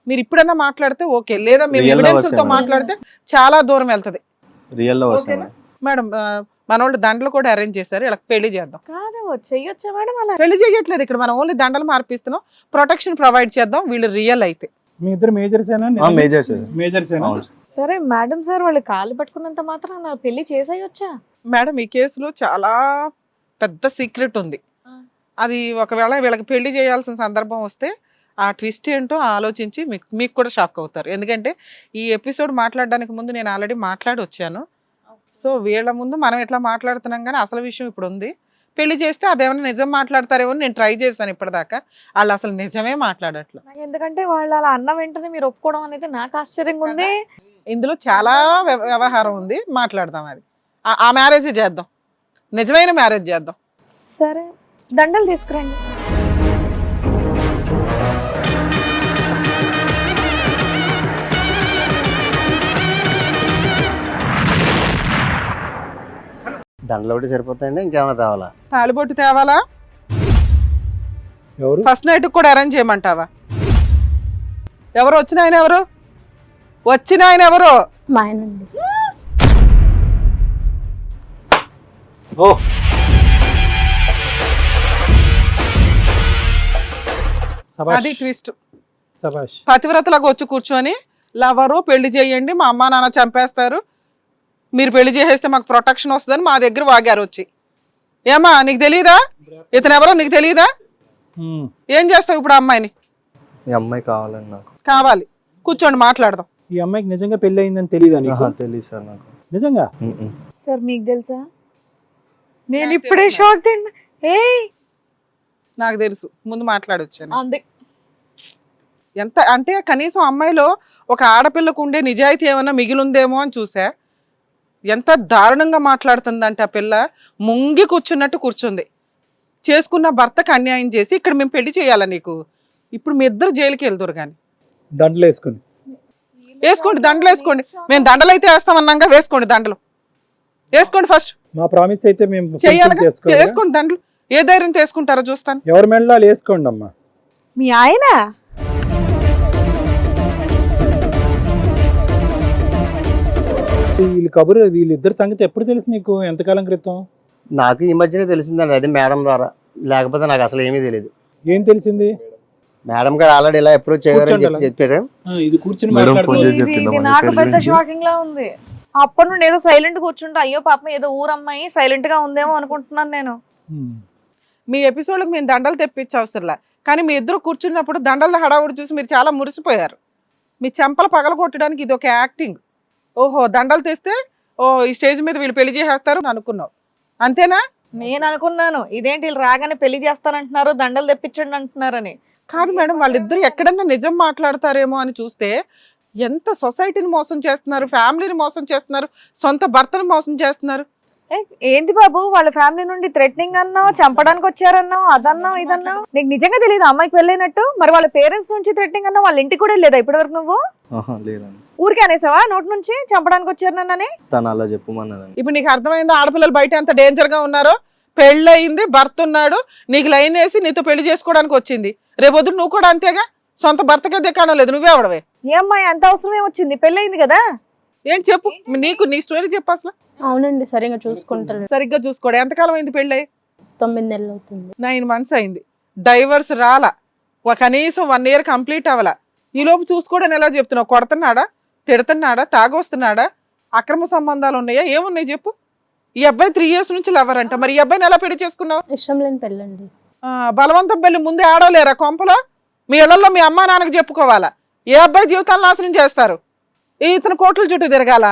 మీరు ఇప్పుడైనా మాట్లాడితే ఓకే, లేదా మేము ఎవిడెన్స్తో మాట్లాడితే చాలా దూరం వెళ్తుంది. రియల్ లవర్స్ మేడం మన వాళ్ళు దండలు కూడా అరేంజ్ చేశారు, ఇలా పెళ్లి చేద్దాం. కాదు చెయ్యొచ్చా మేడం అలా? పెళ్లి చేయట్లేదు ఇక్కడ, మనం ఓన్లీ దండలు మార్పిస్తున్నాం, ప్రొటెక్షన్ ప్రొవైడ్ చేద్దాం. వీళ్ళు రియల్ అయితే మీ ఇద్దరు మేజర్సేనా? మేజర్సేనా? సరే మేడం సార్ వాళ్ళు కాళ్ళు పట్టుకున్నంత మాత్రం నా పెళ్లి చేసేయొచ్చా? మేడం ఈ కేసులో చాలా పెద్ద సీక్రెట్ ఉంది. అది ఒకవేళ వీళ్ళకి పెళ్లి చేయాల్సిన సందర్భం వస్తే ఆ ట్విస్ట్ ఏంటో ఆలోచించి మీకు కూడా షాక్ అవుతారు. ఎందుకంటే ఈ ఎపిసోడ్ మాట్లాడడానికి ముందు నేను ఆల్రెడీ మాట్లాడి వచ్చాను. సో వీళ్ళ ముందు మనం ఎట్లా మాట్లాడుతున్నాం కానీ అసలు విషయం ఇప్పుడు ఉంది. పెళ్లి చేస్తే అదేమన్నా నిజం మాట్లాడతారేమో నేను ట్రై చేశాను ఇప్పటిదాకా, వాళ్ళు అసలు నిజమే మాట్లాడట్లేదు. ఎందుకంటే వాళ్ళు అలా అన్న వెంటనే మీరు ఒప్పుకోవడం అనేది నాకు ఆశ్చర్యంగా ఉంది. ఇందులో చాలా వ్యవహారం ఉంది, మాట్లాడదాం. అది ఆ మ్యారేజ్ చేద్దాం, నిజమైన మ్యారేజ్ చేద్దాం. సరే దండలు తీసుకురండి. దండలు ఒకటి సరిపోతాయండి, ఇంకేమైనా తేవాలా? తాలిబొట్టు తేవాలా? ఎవరు? ఫస్ట్ నైట్ కూడా అరేంజ్ చేయమంటావా? ఎవరు వచ్చిన ఆయన? ఎవరు వచ్చిన ఆయన? ఎవరు? మా ఆయనండి. ఓ అది ట్విస్ట్. సబాష్. పతివ్రతలకు వచ్చి కూర్చొని లవరు పెళ్లి చేయండి, మా అమ్మ నాన్న చంపేస్తారు, మీరు పెళ్లి చేసేస్తే మాకు ప్రొటెక్షన్ వస్తుందని మా దగ్గర వాగారు వచ్చి. ఏమా నీకు తెలియదా ఇతను ఎవరో? నీకు తెలియదా? ఏం చేస్తావు ఇప్పుడు అమ్మాయిని? ఈ అమ్మాయి కావాలండి నాకు. కావాలి, కూర్చోండి మాట్లాడదాం. ఈ అమ్మాయికి నిజంగా పెళ్లి అయిందని తెలియదా నీకు? తెలియదు సార్ నాకు. నిజంగా? సార్ మీకు తెలుసా? నేను ఇప్పుడే షాక్ తిన్నా. నాకు తెలుసు, ముందు మాట్లాడొచ్చాను. అంది ఎంత అంటే కనీసం అమ్మాయిలో ఒక ఆడపిల్లకు ఉండే నిజాయితీ ఏమన్నా మిగిలిందేమో అని చూసా. ఎంత దారుణంగా మాట్లాడుతుందంటే ఆ పిల్ల ముంగి కూర్చున్నట్టు కూర్చుంది. చేసుకున్న భర్తకు అన్యాయం చేసి ఇక్కడ మేము పెళ్లి చేయాలా నీకు? ఇప్పుడు మీ ఇద్దరు జైలుకి వెళ్తురు. కానీ దండలు వేసుకోండి, దండలు వేసుకోండి. మేము దండలు అయితే వేస్తామన్నాగా, వేసుకోండి దండలు వేసుకోండి. ఫస్ట్ మా ప్రామిస్ అయితే మేము చేయాలి, వేసుకోండి దండలు. ఏ ధైర్యం తీసుకుంటారో చూస్తాను. ఎవరి మెడలో వేసుకోండి అమ్మా. మీ ఆయన వీళ్ళిద్దరు సంగతి ఎప్పుడు తెలుసు నీకు? ఎంతకాలం క్రితం? నాకు ఈ మధ్యనే తెలిసిందండి, అది మేడం ద్వారా. లేకపోతే నాకు అసలు ఏమీ తెలియదు. ఏం తెలిసింది? మేడం గారు ఆల్రెడీ ఇలా అప్రోచ్ చేయాలని చెప్పారు. ఇది కూర్చుని ఇది నాకు పెద్ద షాకింగ్ లా ఉంది. అప్పటి నుండి ఏదో సైలెంట్ కూర్చుంటే అయ్యో పాపం ఏదో ఊరమ్మాయి సైలెంట్ గా ఉందేమో అనుకుంటున్నాను నేను. మీ ఎపిసోడ్కి మేము దండలు తెప్పించే అవసరంలా, కానీ మీ ఇద్దరు కూర్చున్నప్పుడు దండల హడావుడి చూసి మీరు చాలా మురిసిపోయారు. మీ చెంపలు పగలగొట్టడానికి ఇది ఒక యాక్టింగ్. ఓహో దండలు తెస్తే ఈ స్టేజ్ మీద వీళ్ళు పెళ్లి చేసేస్తారు అని అనుకున్నావు, అంతేనా? నేను అనుకున్నాను ఇదేంటి వీళ్ళు రాగానే పెళ్లి చేస్తానంటున్నారు, దండలు తెప్పించండి అంటున్నారని. కాదు మేడం, వాళ్ళిద్దరు ఎక్కడన్నా నిజం మాట్లాడతారేమో అని చూస్తే ఎంత సొసైటీని మోసం చేస్తున్నారు, ఫ్యామిలీని మోసం చేస్తున్నారు, సొంత భర్తను మోసం చేస్తున్నారు. ఏంటి బాబు వాళ్ళ ఫ్యామిలీ నుండి థ్రెటనింగ్ అన్నావు, చంపడానికి వచ్చారన్నావు, అదన్నావు ఇదన్నావు. నీకు నిజంగా తెలియదు అమ్మాయికి వెళ్ళినట్టు? మరి వాళ్ళ పేరెంట్స్ నుంచి థ్రెటనింగ్ అన్నావు, వాళ్ళ ఇంటికి కూడా లేదా ఇప్పటి వరకు? నువ్వు ఊరికే అనేసావా నోటి నుంచి చంపడానికి వచ్చారు నన్నని? తను అలా చెప్పమన్నదండి. ఇప్పుడు నీకు అర్థమైందో ఆడపిల్లలు బయట ఎంత డేంజర్ గా ఉన్నారో? పెళ్ళయింది, భర్త ఉన్నాడు, నీకు లైన్ వేసి నీతో పెళ్లి చేసుకోవడానికి వచ్చింది. రేపొద్దు నువ్వు కూడా అంతేగా, సొంత భర్తకే దిక్కాడం లేదు, నువ్వే అవడవే. ఏ అమ్మాయి అంత అవసరమే వచ్చింది, పెళ్ళయింది కదా? ఏంటి చెప్పు, నీ స్టోరీ చెప్పు అసలు. అవునండి, సరిగా చూసుకుంటారు. సరిగ్గా చూసుకోడు. ఎంతకాలం అయింది పెళ్ళి? 9 నెలలు అవుతుంది. 9 months అయింది. డైవర్స్ రాలా, కనీసం 1 year కంప్లీట్ అవ్వాల. ఈ లోపు చూసుకోవడం ఎలా చెప్తున్నావు? కొడుతున్నాడా, తిడుతున్నాడా, తాగొస్తున్నాడా, అక్రమ సంబంధాలు ఉన్నాయా, ఏమున్నాయి చెప్పు? ఈ అబ్బాయి 3 years నుంచి లవర్ అంట, మరి ఈ అబ్బాయిని ఎలా పెళ్లి చేసుకున్నావు? ఇష్టం లేని పెళ్ళండి. బలవంతం పెళ్లి ముందే ఆడలేరా కొంపలో? మీ ఇళ్లలో మీ అమ్మా నాన్నకి చెప్పుకోవాలా? ఏ అబ్బాయి జీవితాలు నాశనం చేస్తారు? ఇతను కోట్ల చుట్టూ తిరగాల,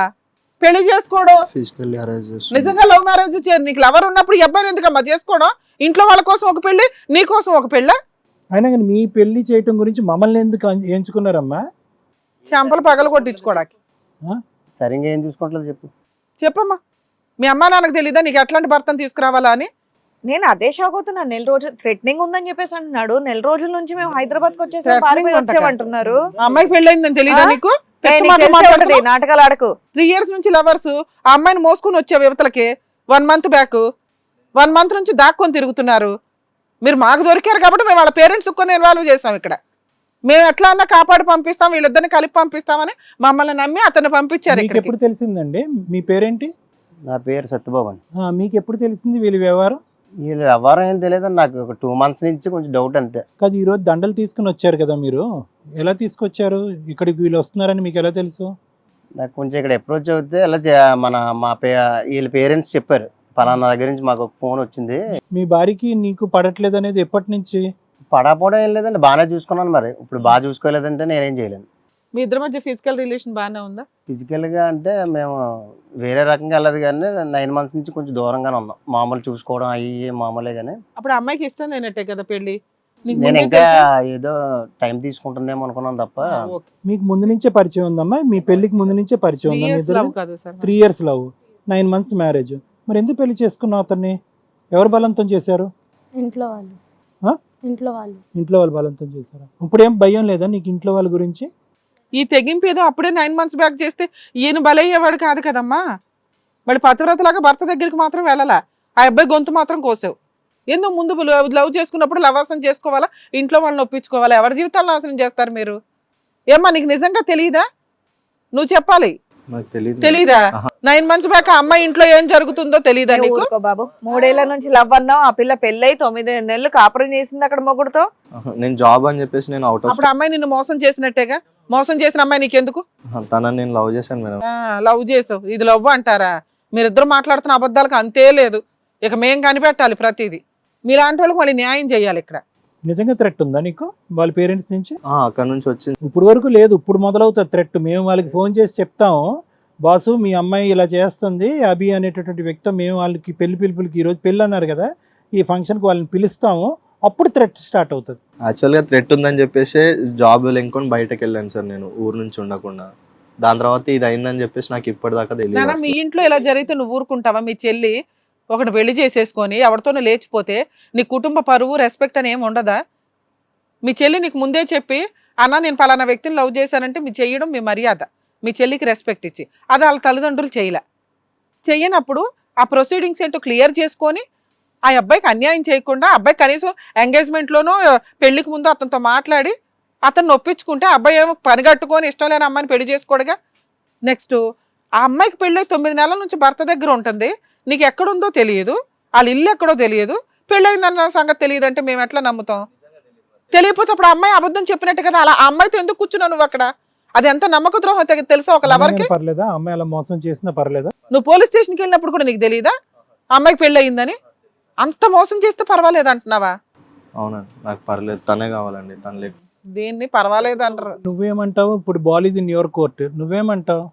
పెళ్లి చేసుకోవడం. ఫిజికల్లీ అరేంజ్ చేస్తాను. నిజంగా లవ్ మ్యారేజ్ నీకు లవర్ ఉన్నప్పుడు ఈ అబ్బాయిని ఎందుకమ్మా చేసుకోవడం? ఇంట్లో వాళ్ళ కోసం ఒక పెళ్లి, నీ కోసం ఒక పెళ్ళ. అయినా కానీ మీ పెళ్లి చేయటం గురించి మమ్మల్ని ఎందుకు ఎంచుకున్నారమ్మా? చెంపలు పగలు కొట్టించుకోవడానికి. సరిగ్గా ఏం చూసుకుంటలేదు చెప్పు. చెప్పమ్మా, మీ అమ్మా నాన్నకు తెలీదా నీకు ఎట్లాంటి భర్తను తీసుకురావాలా అని? నేను అదే షాక్ అవుతున్నా. నెల రోజులు థ్రెటనింగ్ ఉందని చెప్పేసి అంటున్నాడు. నెల రోజుల నుంచి మేము హైదరాబాద్ కి వచ్చేసాం, Threatening పారిపోయి అంట వచ్చామంటున్నారు. ఆ అమ్మాయికి పెళ్ళయిందని తెలీదా ఆ? నీకు? నీకు తెలిసే ఉంటది, నాటకాలు ఆడకు. 3 years నుంచి లవర్స్ ఆ అమ్మాయిని మోసుకుని వచ్చే యువతలకి 1 month బ్యాక్ 1 month నుంచి దాక్కొని తిరుగుతున్నారు. మీరు మాకు దొరికారు కాబట్టి మేము వాళ్ళ పేరెంట్స్ కొన్ని ఇన్వాల్వ్ చేసాం. ఇక్కడ మేము ఎట్లా అన్నా కాపాడి పంపిస్తాం, వీళ్ళిద్దరిని కలిపి పంపిస్తామని మమ్మల్ని నమ్మి అతన్ని పంపించారు మీకు ఇక్కడికి. ఎప్పుడు తెలిసిందండి? మీ పేరేంటి? నా పేరు సత్యబాబు అండి. మీకు ఎప్పుడు తెలిసింది వీళ్ళ వ్యవహారం? వీళ్ళు వ్యవహారం ఏం తెలియదు, నాకు ఒక 2 months నుంచి కొంచెం డౌట్ అంతే. కాదు, ఈరోజు దండలు తీసుకుని వచ్చారు కదా మీరు, ఎలా తీసుకొచ్చారు? ఇక్కడికి వీళ్ళు వస్తున్నారని మీకు ఎలా తెలుసు? నాకు కొంచెం ఇక్కడ అప్రోచ్ అవుతే ఇలా వీళ్ళ పేరెంట్స్ చెప్పారు, పలానా దగ్గర నుంచి మాకు ఒక ఫోన్ వచ్చింది. మీ భార్యకి నీకు పడట్లేదు అనేది ఎప్పటి నుంచి? పడకపోవడం ఏం లేదండి, బాగానే చూసుకున్నాను. మరి ఇప్పుడు బాగా చూసుకోలేదంటే నేనేం చేయలేను. మీ ఇద్దరి మధ్య ఫిజికల్ రిలేషన్ బాగానే ఉందా? ఫిజికల్గా అంటే మేము వేరే రకంగా వెళ్ళదు కానీ 9 months నుంచి కొంచెం దూరంగానే ఉన్నాం. మామూలు చూసుకోవడం అవి మామూలే కానీ అప్పుడు ఆ అమ్మాయికి ఇష్టం లేనట్టే కదా పెళ్లి? నీకు నేను ముందే ఇంకా తెలుసా? ఏదో టైం తీసుకుంటుందేమో అనుకున్నాను తప్ప. ఓకే. మీకు ముందు నుంచే పరిచయం ఉందమ్మా? మీ పెళ్లికి ముందు నుంచే పరిచయం 3 ఉందా? years love కదా sir? 3 years love, 9 months marriage. మరి ఎందుకు పెళ్లి చేసుకున్నావు అతన్ని? ఎవరు బలవంతం చేశారు? ఇంట్లో వాళ్ళు. ఆ? ఇంట్లో వాళ్ళు. ఇంట్లో వాళ్ళు బలవంతం చేశారు. ఇప్పుడు ఏం భయం లేదా నీకు ఇంట్లో వాళ్ళ గురించి? ఈ తెగింపు ఏదో అప్పుడే 9 months బ్యాక్ చేస్తే ఈయన బలయ్యేవాడు కాదు కదమ్మా. మరి పతివ్రతలాగా భర్త దగ్గరికి మాత్రం వెళ్ళాలా? ఆ అబ్బాయి గొంతు మాత్రం కోసావు. ఎందుకు ముందు లవ్ చేసుకున్నప్పుడు లవాసం చేసుకోవాలా, ఇంట్లో వాళ్ళని ఒప్పించుకోవాలా? ఎవరి జీవితాలు నాశనం చేస్తారు మీరు? ఏమ్మా నీకు నిజంగా తెలియదా? నువ్వు చెప్పాలి. నాకు తెలియదు. తెలీదా? 9 months బ్యాక్ ఆ అమ్మాయి ఇంట్లో ఏం జరుగుతుందో తెలీదా నీకు? ఊరుకో బాబు, 3 ఏళ్ల నుంచి లవ్ అన్నావు. ఆ పిల్ల పెళ్ళై 9 నెలలు కాపురం చేసింది అక్కడ మొగుడుతో. నేను జాబ్ అని చెప్పేసి నేను అవుట్ ఆఫ్ అప్పుడు అమ్మాయి నిన్ను మోసం చేసినట్టేగా. మోసం చేసిన అమ్మాయి నీకెందుకు? తనని నేను లవ్ చేశాను మేడం. లవ్ చేసావు, ఇది లవ్ అంటారా? మీరిద్దరు మాట్లాడుతున్న అబద్ధాలకు అంతే లేదు. ఇక మేం కనిపెట్టాలి ప్రతిదీ. మీలాంటి వాళ్ళకి మళ్ళీ న్యాయం చేయాలి ఇక్కడ. నిజంగా థ్రెట్ ఉందా నీకు వాళ్ళ పేరెంట్స్ నుంచి? అక్కడ నుంచి వచ్చింది. ఇప్పుడు వరకు లేదు, ఇప్పుడు మొదలవుతుంది థ్రెట్. మేము వాళ్ళకి ఫోన్ చేసి చెప్తాము, బాసు మీ అమ్మాయి ఇలా చేస్తుంది, అభి అనేటటువంటి వ్యక్తి, మేము వాళ్ళకి పెళ్లి పిలుపులకి ఈరోజు పెళ్ళి అన్నారు కదా, ఈ ఫంక్షన్కి వాళ్ళని పిలుస్తాము, అప్పుడు థ్రెట్ స్టార్ట్ అవుతుంది. యాక్చువల్గా థ్రెట్ ఉందని చెప్పేసి జాబ్ లేకొని బయటకు వెళ్ళాను సార్ నేను, ఊరు నుంచి ఉండకుండా. దాని తర్వాత ఇది అయిందని చెప్పేసి నాకు ఇప్పటిదాకా నాన్న, తెలియదు. మీ ఇంట్లో ఇలా జరిగితే నువ్వు ఊరుకుంటావా? మీ చెల్లి ఒకటి పెళ్లి చేసేసుకొని ఎవరితోనూ లేచిపోతే నీ కుటుంబ పరువు రెస్పెక్ట్ అని ఏమి ఉండదా? మీ చెల్లి నీకు ముందే చెప్పి అన్న నేను పలానా వ్యక్తిని లవ్ చేశానంటే మీ చేయడం మీ మర్యాద, మీ చెల్లికి రెస్పెక్ట్ ఇచ్చి. అది వాళ్ళ తల్లిదండ్రులు చెయ్యనప్పుడు ఆ ప్రొసీడింగ్స్ ఏంటో క్లియర్ చేసుకొని ఆ అబ్బాయికి అన్యాయం చేయకుండా, అబ్బాయి కనీసం ఎంగేజ్మెంట్లోనో పెళ్లికి ముందు అతనితో మాట్లాడి అతన్ని ఒప్పించుకుంటే అబ్బాయి ఏమో పని కట్టుకొని ఇష్టం లేని అమ్మాయిని పెళ్లి చేసుకోడుగా. నెక్స్ట్ ఆ అమ్మాయికి పెళ్ళి 9 నెలల నుంచి భర్త దగ్గర ఉంటుంది, నీకు ఎక్కడుందో తెలియదు, వాళ్ళ ఇల్లు ఎక్కడో తెలియదు, పెళ్ళయిందన్న సంగతి తెలియదు అంటే మేము ఎట్లా నమ్ముతాం? తెలియకపోతే అప్పుడు అమ్మాయి అబద్ధం చెప్పినట్టు కదా. అలా ఆ అమ్మాయితో ఎందుకు కూర్చున్నావు నువ్వు అక్కడ? అది ఎంత నమ్మక ద్రోహం తెలుసా ఒక లవర్కి? పర్లేదా అమ్మాయి అలా మోసం చేసినా పర్లేదా? నువ్వు పోలీస్ స్టేషన్కి వెళ్ళినప్పుడు కూడా నీకు తెలియదా అమ్మాయికి పెళ్ళి అయిందని? అంత మోసం చేస్తే పర్వాలేదు అంటున్నావా? అవునండి, నాకు పర్లేదు, తనే కావాలండి, తను లేదు. దీన్ని పర్వాలేదు అంటారు. నువ్వేమంటావు? ఇప్పుడు ball is in your court, నువ్వేమంటావు?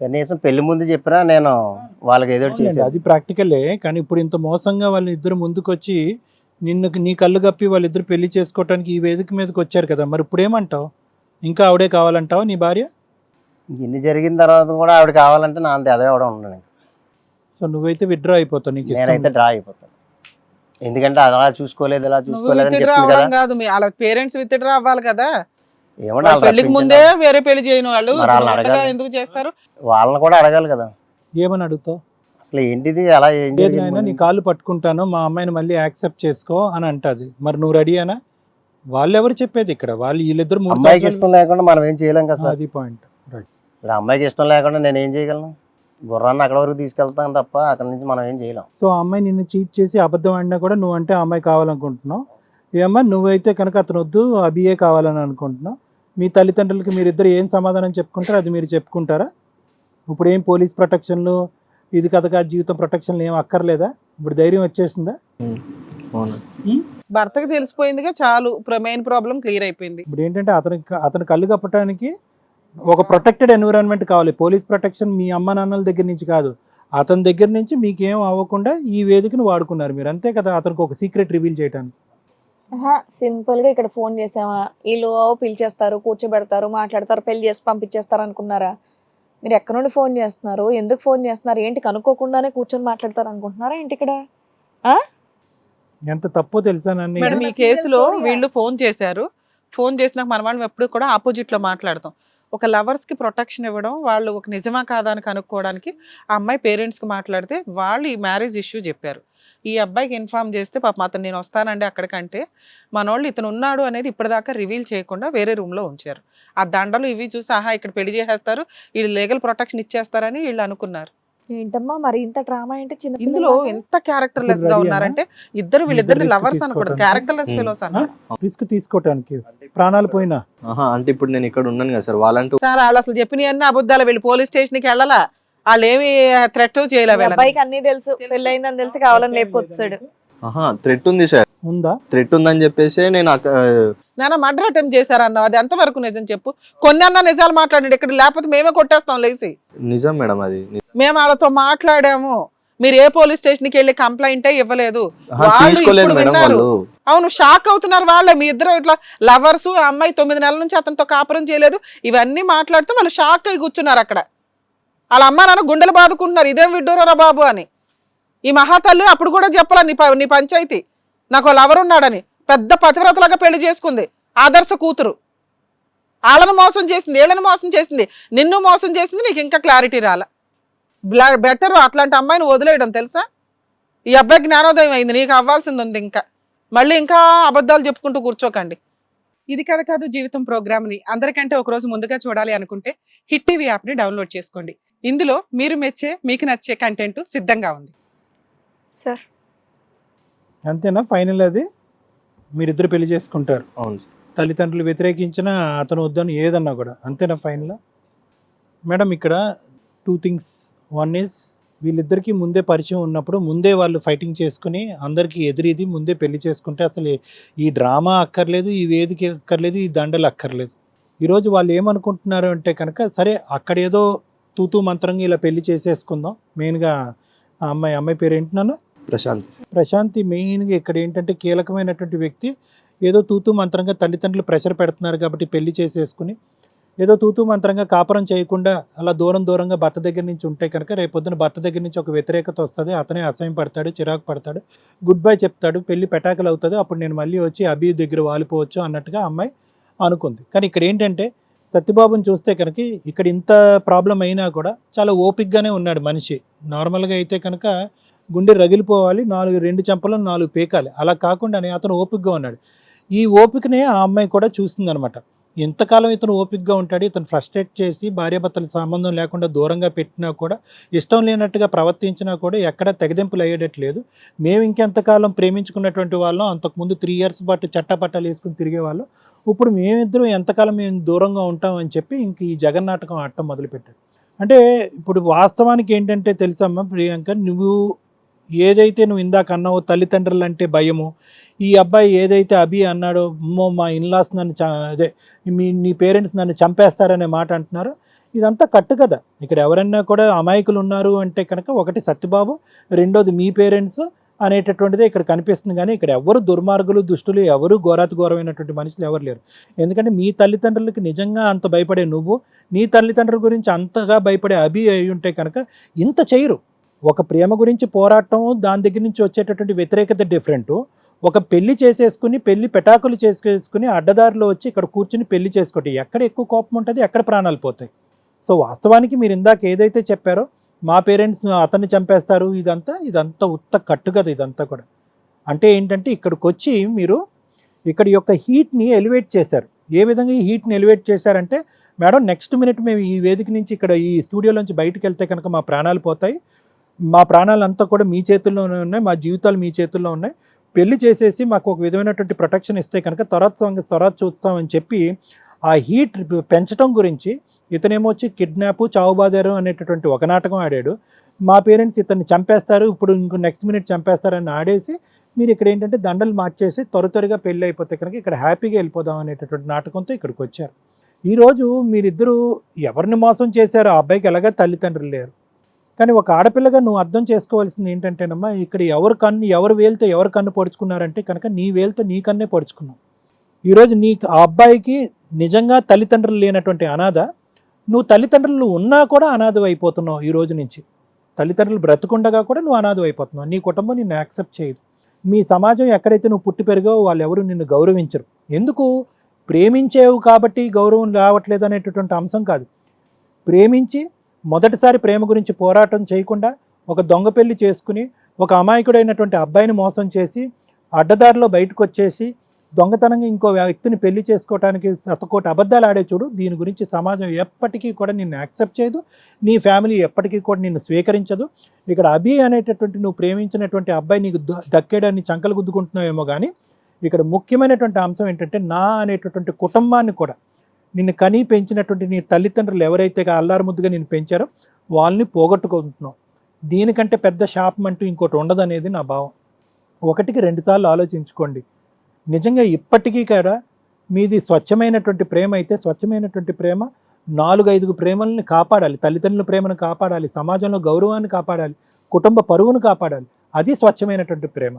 కనీసం పెళ్లి ముందు చెప్పినా నేను వాళ్ళకి ఏదో ఒకటి చేసేది. అది ప్రాక్టికలే, కానీ ఇప్పుడు ఇంత మోసంగా వాళ్ళు ఇద్దరు ముందుకొచ్చి నీ కళ్ళు కప్పి వాళ్ళిద్దరు పెళ్లి చేసుకోవటానికి ఈ వేదిక మీదకి వచ్చారు కదా, మరి ఇప్పుడు ఏమంటావు? ఇంకా ఆవిడే కావాలంటావా నీ భార్య? ఇన్ని జరిగిన తర్వాత కూడా ఆవిడ కావాలంటే నా అంత అదే కూడా ఉండను. సో నువ్వైతే విత్డ్రా అయిపోతావు, నీకు ఇష్టం నేనైతే డ్రా అయిపోతాను. ఎందుకంటే అలా చూసుకోలేదు ఇలా నువ్వు చూసుకోలేదు అని విత్డ్రా చెప్పింది కదా. అవ్వడం కాదు, మీ వాళ్ళ పేరెంట్స్ విత్డ్రా అవ్వాలి కదా. ఏమన్నా వాళ్ళ పెళ్లికి ముందే వేరే పెళ్లి చేయని వాళ్ళు మరి వాళ్ళని కొత్తగా అడగాలి. ఎందుకు చేస్తారు? వాళ్ళని కూడా అడగాలి కదా, ఏమని అడుగుతావు? అసలు ఏంటిది అలా ఏం లేదు జరిగింది నాయన, నీ ముందు? కాళ్ళు పట్టుకుంటాను, మా అమ్మాయిని మళ్ళీ యాక్సెప్ట్ చేసుకో అని అంటది. మరి నువ్వు రెడీయేనా? వాళ్ళు ఎవరు చెప్పేది ఇక్కడ? వీళ్ళిద్దరు 3 అమ్మాయికి ఇష్టం లేకుండా మనం ఏం చేయలేం కదా సార్. అది పాయింట్. రైట్. ఇప్పుడు అమ్మాయికి ఇష్టం లేకుండా నేను ఏం చేయగలను? గుర్రాన్ని అక్కడ వరకు తీసుకెళ్తాను తప్ప అక్కడ నుంచి మనం ఏం చేయలేం. సో ఆ అమ్మాయి నిన్ను చీట్ చేసి అబద్ధం ఆడినా కూడా నువ్వంటే ఆ అమ్మాయి కావాలనుకుంటున్నావు. ఏమ్మా నువ్వైతే కనుక అతను వద్దు, అబియే కావాలని అనుకుంటున్నావు. మీ తల్లిదండ్రులకి మీరిద్దరు ఏం సమాధానం చెప్పుకుంటారో అది మీరు చెప్పుకుంటారా? ఇప్పుడు ఏం పోలీస్ ప్రొటెక్షన్లు, ఇది కథగా జీవితం ప్రొటెక్షన్లు ఏం అక్కర్లేదా? ఇప్పుడు ధైర్యం వచ్చేసిందా? అవును. భర్తకి తెలిసిపోయిందిగా, చాలు, మెయిన్ ప్రాబ్లం క్లియర్ అయిపోయింది. ఇప్పుడు ఏంటంటే అతని కళ్ళు కప్పటానికి ఒక ప్రొటెక్టెడ్ ఎన్విరాన్మెంట్ కావాలి. పోలీస్ ప్రొటెక్షన్ మీ అమ్మ నాన్నల దగ్గర నుంచి కాదు, అతని దగ్గర నుంచి మీకేం అవ్వకుండా ఈ వేదికను వాడుకున్నారు మీరు, అంతే కదా, అతనికి ఒక సీక్రెట్ రివీల్ చేయడానికి. సింపుల్ గా ఇక్కడ ఫోన్ చేసామా, వీళ్ళు పిలిచేస్తారు, కూర్చోబెడతారు, మాట్లాడతారు, పెళ్లి చేసి పంపించేస్తారు అనుకున్నారా? మీరు ఎక్కడి నుండి ఫోన్ చేస్తున్నారు, ఎందుకు ఫోన్ చేస్తున్నారు, ఏంటి కనుక్కోకుండానే కూర్చొని మాట్లాడతారు అనుకుంటున్నారా ఏంటి ఇక్కడ? ఎంత తప్పో తెలుసా నన్ను. మేడం, ఈ serious కేసులో story-యా? వీళ్ళు ఫోన్ చేశారు. ఫోన్ చేసినాక మన వాళ్ళు ఎప్పుడు కూడా ఆపోజిట్ లో మాట్లాడతాం. ఒక లవర్స్ కి ప్రొటెక్షన్ ఇవ్వడం, వాళ్ళు ఒక నిజమా కాదా అని కనుక్కోవడానికి ఆ అమ్మాయి పేరెంట్స్ కి మాట్లాడితే వాళ్ళు ఈ మ్యారేజ్ ఇష్యూ చెప్పారు. ఈ అబ్బాయికి ఇన్ఫార్మ్ చేస్తే పాపం అతను నేను వస్తానండి అక్కడికంటే మనోళ్ళు ఇతను ఉన్నాడు అనేది ఇప్పటిదాకా రివీల్ చేయకుండా వేరే రూమ్ లో ఉంచారు. ఆ దండలు ఇవి చూసి ఆహా ఇక్కడ పెళ్లి చేసేస్తారు, వీళ్ళు లీగల్ ప్రొటెక్షన్ ఇచ్చేస్తారని వీళ్ళు అనుకున్నారు. ఏంటమ్మా మరి ఇంత డ్రామా ఏంటి? చిన్న ఇందులో ఎంత క్యారెక్టర్లెస్ గా ఉన్నారంటే వీళ్ళిద్దరిని ఇద్దరు లవర్స్ risk అనకూడదు, తీసుకోవడానికి. క్యారెక్టర్లెస్ ఫెలోస్ అన్నారు. రిస్క్ తీసుకోవటానికి ప్రాణాలు పోయినా. అంటే ఇప్పుడు నేను ఇక్కడ ఉన్నాను కదా సార్, వాళ్ళంటూ సార్ వాళ్ళు అసలు చెప్పినవన్నీ అబద్ధాలు. వీళ్ళు పోలీస్ స్టేషన్ కి వెళ్ళాలా, వాళ్ళు ఏమి థ్రెట్ చేయలే ఈ అబ్బాయికి అన్ని తెలుసు, పెళ్ళయిందని తెలిసి కావాలని లేపుకొచ్చాడు. థ్రెట్ ఉంది సార్, ఉందా? థ్రెట్ ఉందని చెప్పేసి నేను నేను మర్డర్ అటెంప్ట్ చేశారన్నావు, అది ఎంతవరకు నిజం చెప్పు. కొన్ని అన్నా నిజాలు మాట్లాడండి ఇక్కడ, లేకపోతే మేమే కొట్టేస్తాం లేసి. నిజం మేడం, అది మేము వాళ్ళతో మాట్లాడాము, మీరు ఏ పోలీస్ స్టేషన్ కి వెళ్ళి కంప్లైంట్ ఇవ్వలేదు. వాళ్ళు తీసుకోలేదు ఇప్పుడు మేడం విన్నారు. వాళ్ళు. అవును, షాక్ అవుతున్నారు వాళ్ళే. మీ ఇద్దరు ఇట్లా లవర్స్, అమ్మాయి 9 నెలల నుంచి అతనితో కాపురం చేయలేదు, ఇవన్నీ మాట్లాడుతూ వాళ్ళు షాక్ అయి కూర్చున్నారు అక్కడ. వాళ్ళ అమ్మ నాన్న గుండెలు బాదుకుంటున్నారు, ఇదేం విడ్డూరా బాబు అని. ఈ మహాతల్లి అప్పుడు కూడా చెప్పాల నీ పంచాయతీ నాకు లవర్ ఉన్నాడని. పెద్ద పతివ్రతలాగా పెళ్లి చేసుకుంది, ఆదర్శ కూతురు. వాళ్ళను మోసం చేసింది, వీళ్ళని మోసం చేసింది, నిన్ను మోసం చేసింది. నీకు ఇంకా క్లారిటీ రాలా. బెటర్ అట్లాంటి అమ్మాయిని వదిలేయడం తెలుసా. ఈ అబ్బాయి జ్ఞానోదయం అయింది, నీకు అవ్వాల్సింది ఉంది. ఇంకా మళ్ళీ ఇంకా అబద్ధాలు చెప్పుకుంటూ కూర్చోకండి. ఇది కథ కాదు జీవితం ప్రోగ్రామ్ని అందరికంటే ఒకరోజు ముందుగా చూడాలి అనుకుంటే హిట్ టీవీ యాప్ని డౌన్లోడ్ చేసుకోండి. ఇందులో మీరు మెచ్చే, మీకు నచ్చే కంటెంట్ సిద్ధంగా ఉంది. సార్ అంతేనా ఫైనల్? అది మీరిద్దరు పెళ్లి చేసుకుంటారు, అవును సార్. తల్లిదండ్రులు వ్యతిరేకించిన అతను వద్దని ఏదన్నా కూడా, అంతేనా ఫైనల్? మేడం ఇక్కడ 2 things. 1 is వీళ్ళిద్దరికీ ముందే పరిచయం ఉన్నప్పుడు ముందే వాళ్ళు ఫైటింగ్ చేసుకుని అందరికీ ఎదురీది ముందే పెళ్లి చేసుకుంటే అసలు ఈ డ్రామా అక్కర్లేదు, ఈ వేదిక అక్కర్లేదు, ఈ దండలు అక్కర్లేదు. ఈరోజు వాళ్ళు ఏమనుకుంటున్నారు అంటే కనుక సరే అక్కడ ఏదో తూతూ మంత్రంగా ఇలా పెళ్లి చేసేసుకుందాం. మెయిన్గా ఆ అమ్మాయి పేరు ఏంటన్నా? ప్రశాంతి. మెయిన్గా ఇక్కడ ఏంటంటే కీలకమైనటువంటి వ్యక్తి. ఏదో తూతూ మంత్రంగా తల్లిదండ్రులు ప్రెషర్ పెడుతున్నారు కాబట్టి పెళ్లి చేసేసుకుని ఏదో తూతూ మంత్రంగా కాపురం చేయకుండా అలా దూరంగా భర్త దగ్గర నుంచి ఉంటే కనుక రేపొద్దున భర్త దగ్గర నుంచి ఒక వ్యతిరేకత వస్తుంది, అతనే అసహ్యం పడతాడు, చిరాకు పడతాడు, గుడ్ బై చెప్తాడు, పెళ్లి పెటాకులు అవుతుంది, అప్పుడు నేను మళ్ళీ వచ్చి అభి దగ్గర వాలిపోవచ్చు అన్నట్టుగా అమ్మాయి అనుకుంది. కానీ ఇక్కడ ఏంటంటే సత్యబాబుని చూస్తే కనుక ఇక్కడ ఇంత ప్రాబ్లం అయినా కూడా చాలా ఓపిక్గానే ఉన్నాడు మనిషి. నార్మల్గా అయితే కనుక గుండె రగిలిపోవాలి, 2 చెంపలు 4 పీకాలి, అలా కాకుండానే అతను ఓపిక్గా ఉన్నాడు. ఈ ఓపికనే ఆ అమ్మాయి కూడా చూసిందనమాట. ఎంతకాలం ఇతను ఓపిక్గా ఉంటాడు, ఇతను ఫ్రస్ట్రేట్ చేసి భార్యాభర్తల సంబంధం లేకుండా దూరంగా పెట్టినా కూడా, ఇష్టం లేనట్టుగా ప్రవర్తించినా కూడా ఎక్కడ తెగదెంపులు అయ్యేటట్లేదు. మేము ఇంకెంతకాలం ప్రేమించుకున్నటువంటి వాళ్ళం, అంతకుముందు 3 years పాటు చట్టపట్టాలు వేసుకుని తిరిగే వాళ్ళం, ఇప్పుడు మేమిద్దరం ఎంతకాలం మేము దూరంగా ఉంటామని చెప్పి ఇంక ఈ జగన్నాటకం ఆడటం మొదలుపెట్టాడు. అంటే ఇప్పుడు వాస్తవానికి ఏంటంటే తెలుసమ్మా ప్రియాంక, నువ్వు ఏదైతే నువ్వు ఇందాక అన్నావో తల్లిదండ్రులు అంటే భయము, ఈ అబ్బాయి ఏదైతే అభి అన్నాడో అమ్మో మా ఇన్లాస్ నన్ను అదే నీ పేరెంట్స్ నన్ను చంపేస్తారనే మాట అంటున్నారు, ఇదంతా కట్టు కదా. ఇక్కడ ఎవరైనా కూడా అమాయకులు ఉన్నారు అంటే కనుక ఒకటి సత్యబాబు, రెండోది మీ పేరెంట్స్ అనేటటువంటిదే ఇక్కడ కనిపిస్తుంది. కానీ ఇక్కడ ఎవరు దుర్మార్గులు, దుష్టులు, ఎవరు ఘోరాతిఘోరమైనటువంటి మనుషులు ఎవరు లేరు. ఎందుకంటే మీ తల్లిదండ్రులకి నిజంగా అంత భయపడే నువ్వు, నీ తల్లిదండ్రుల గురించి అంతగా భయపడే అభి అయి ఉంటే కనుక ఇంత చేయరు. ఒక ప్రేమ గురించి పోరాటం, దాని దగ్గర నుంచి వచ్చేటటువంటి వ్యతిరేకత డిఫరెంట్. ఒక పెళ్లి చేసేసుకుని పెళ్లి పెటాకులు చేసుకుని అడ్డదారిలో వచ్చి ఇక్కడ కూర్చుని పెళ్లి చేసుకోవటం, ఎక్కడ ఎక్కువ కోపం ఉంటుంది, ఎక్కడ ప్రాణాలు పోతాయి. సో వాస్తవానికి మీరు ఇందాక ఏదైతే చెప్పారో మా పేరెంట్స్ అతన్ని చంపేస్తారు, ఇదంతా ఉత్త కట్టు కదా ఇదంతా కూడా. అంటే ఏంటంటే ఇక్కడికి వచ్చి మీరు ఇక్కడ యొక్క హీట్ని ఎలివేట్ చేశారు. ఏ విధంగా ఈ హీట్ని ఎలివేట్ చేశారంటే, మేడం నెక్స్ట్ మినిట్ మేము ఈ వేదిక నుంచి ఇక్కడ ఈ స్టూడియోలోంచి బయటకు వెళ్తే కనుక మా ప్రాణాలు పోతాయి, మా ప్రాణాలంతా కూడా మీ చేతుల్లోనే ఉన్నాయి, మా జీవితాలు మీ చేతుల్లో ఉన్నాయి, పెళ్లి చేసేసి మాకు ఒక విధమైనటువంటి ప్రొటెక్షన్ ఇస్తే కనుక తర్వాత చూస్తామని చెప్పి ఆ హీట్ పెంచడం గురించి ఇతనేమో వచ్చి కిడ్నాప్, చావుబాదారు అనేటటువంటి ఒక నాటకం ఆడాడు. మా పేరెంట్స్ ఇతన్ని చంపేస్తారు, ఇప్పుడు ఇంకో నెక్స్ట్ మినిట్ చంపేస్తారని ఆడేసి మీరు ఇక్కడ ఏంటంటే దండలు మార్చేసి త్వరగా పెళ్ళి అయిపోతే కనుక ఇక్కడ హ్యాపీగా వెళ్ళిపోదాం అనేటటువంటి నాటకంతో ఇక్కడికి వచ్చారు. ఈరోజు మీరిద్దరూ ఎవరిని మోసం చేశారో ఆ అబ్బాయికి ఎలాగా తల్లిదండ్రులు లేరు. కానీ ఒక ఆడపిల్లగా నువ్వు అర్థం చేసుకోవాల్సింది ఏంటంటేనమ్మా, ఇక్కడ ఎవరు వేలుతో ఎవరు కన్ను పొడుచుకున్నారంటే కనుక నీ వేలుతో నీ కన్నే పొడుచుకున్నావు. ఈరోజు ఆ అబ్బాయికి నిజంగా తల్లిదండ్రులు లేనటువంటి అనాథ, నువ్వు తల్లిదండ్రులు ఉన్నా కూడా అనాథ అయిపోతున్నావు. ఈ రోజు నుంచి తల్లిదండ్రులు బ్రతుకుండగా కూడా నువ్వు అనాథ అయిపోతున్నావు. నీ కుటుంబం నిన్ను యాక్సెప్ట్ చేయదు. మీ సమాజం ఎక్కడైతే నువ్వు పుట్టి పెరిగావో వాళ్ళు ఎవరు నిన్ను గౌరవించరు. ఎందుకు? ప్రేమించేవు కాబట్టి గౌరవం రావట్లేదు అనేటటువంటి అంశం కాదు. ప్రేమించి మొదటిసారి ప్రేమ గురించి పోరాటం చేయకుండా ఒక దొంగ పెళ్లి చేసుకుని ఒక అమాయకుడైనటువంటి అబ్బాయిని మోసం చేసి అడ్డదారిలో బయటకు వచ్చేసి దొంగతనంగా ఇంకో వ్యక్తిని పెళ్లి చేసుకోవడానికి శతకోటి అబద్ధాలు ఆడే చూడు. దీని గురించి సమాజం ఎప్పటికీ కూడా నిన్ను యాక్సెప్ట్ చేయదు. నీ ఫ్యామిలీ ఎప్పటికీ కూడా నిన్ను స్వీకరించదు. ఇక్కడ అభి అనేటటువంటి నువ్వు ప్రేమించినటువంటి అబ్బాయి నీకు దక్కేయడాన్ని చంకలు గుద్దుకుంటున్నావేమో కానీ ఇక్కడ ముఖ్యమైనటువంటి అంశం ఏంటంటే నా అనేటటువంటి కుటుంబాన్ని కూడా నిన్ను కనీ పెంచినటువంటి నీ తల్లిదండ్రులు ఎవరైతే అల్లారు ముద్దుగా నిన్ను పెంచారో వాళ్ళని పోగొట్టుకుంటున్నావు. దీనికంటే పెద్ద శాపం అంటూ ఇంకోటి ఉండదనేది నా భావం. 1కి 2 సార్లు ఆలోచించుకోండి. నిజంగా ఇప్పటికీ కూడా మీది స్వచ్ఛమైనటువంటి ప్రేమ అయితే స్వచ్ఛమైనటువంటి ప్రేమ 4-5 ప్రేమల్ని కాపాడాలి. తల్లిదండ్రుల ప్రేమను కాపాడాలి, సమాజంలో గౌరవాన్ని కాపాడాలి, కుటుంబ పరువును కాపాడాలి. అది స్వచ్ఛమైనటువంటి ప్రేమ.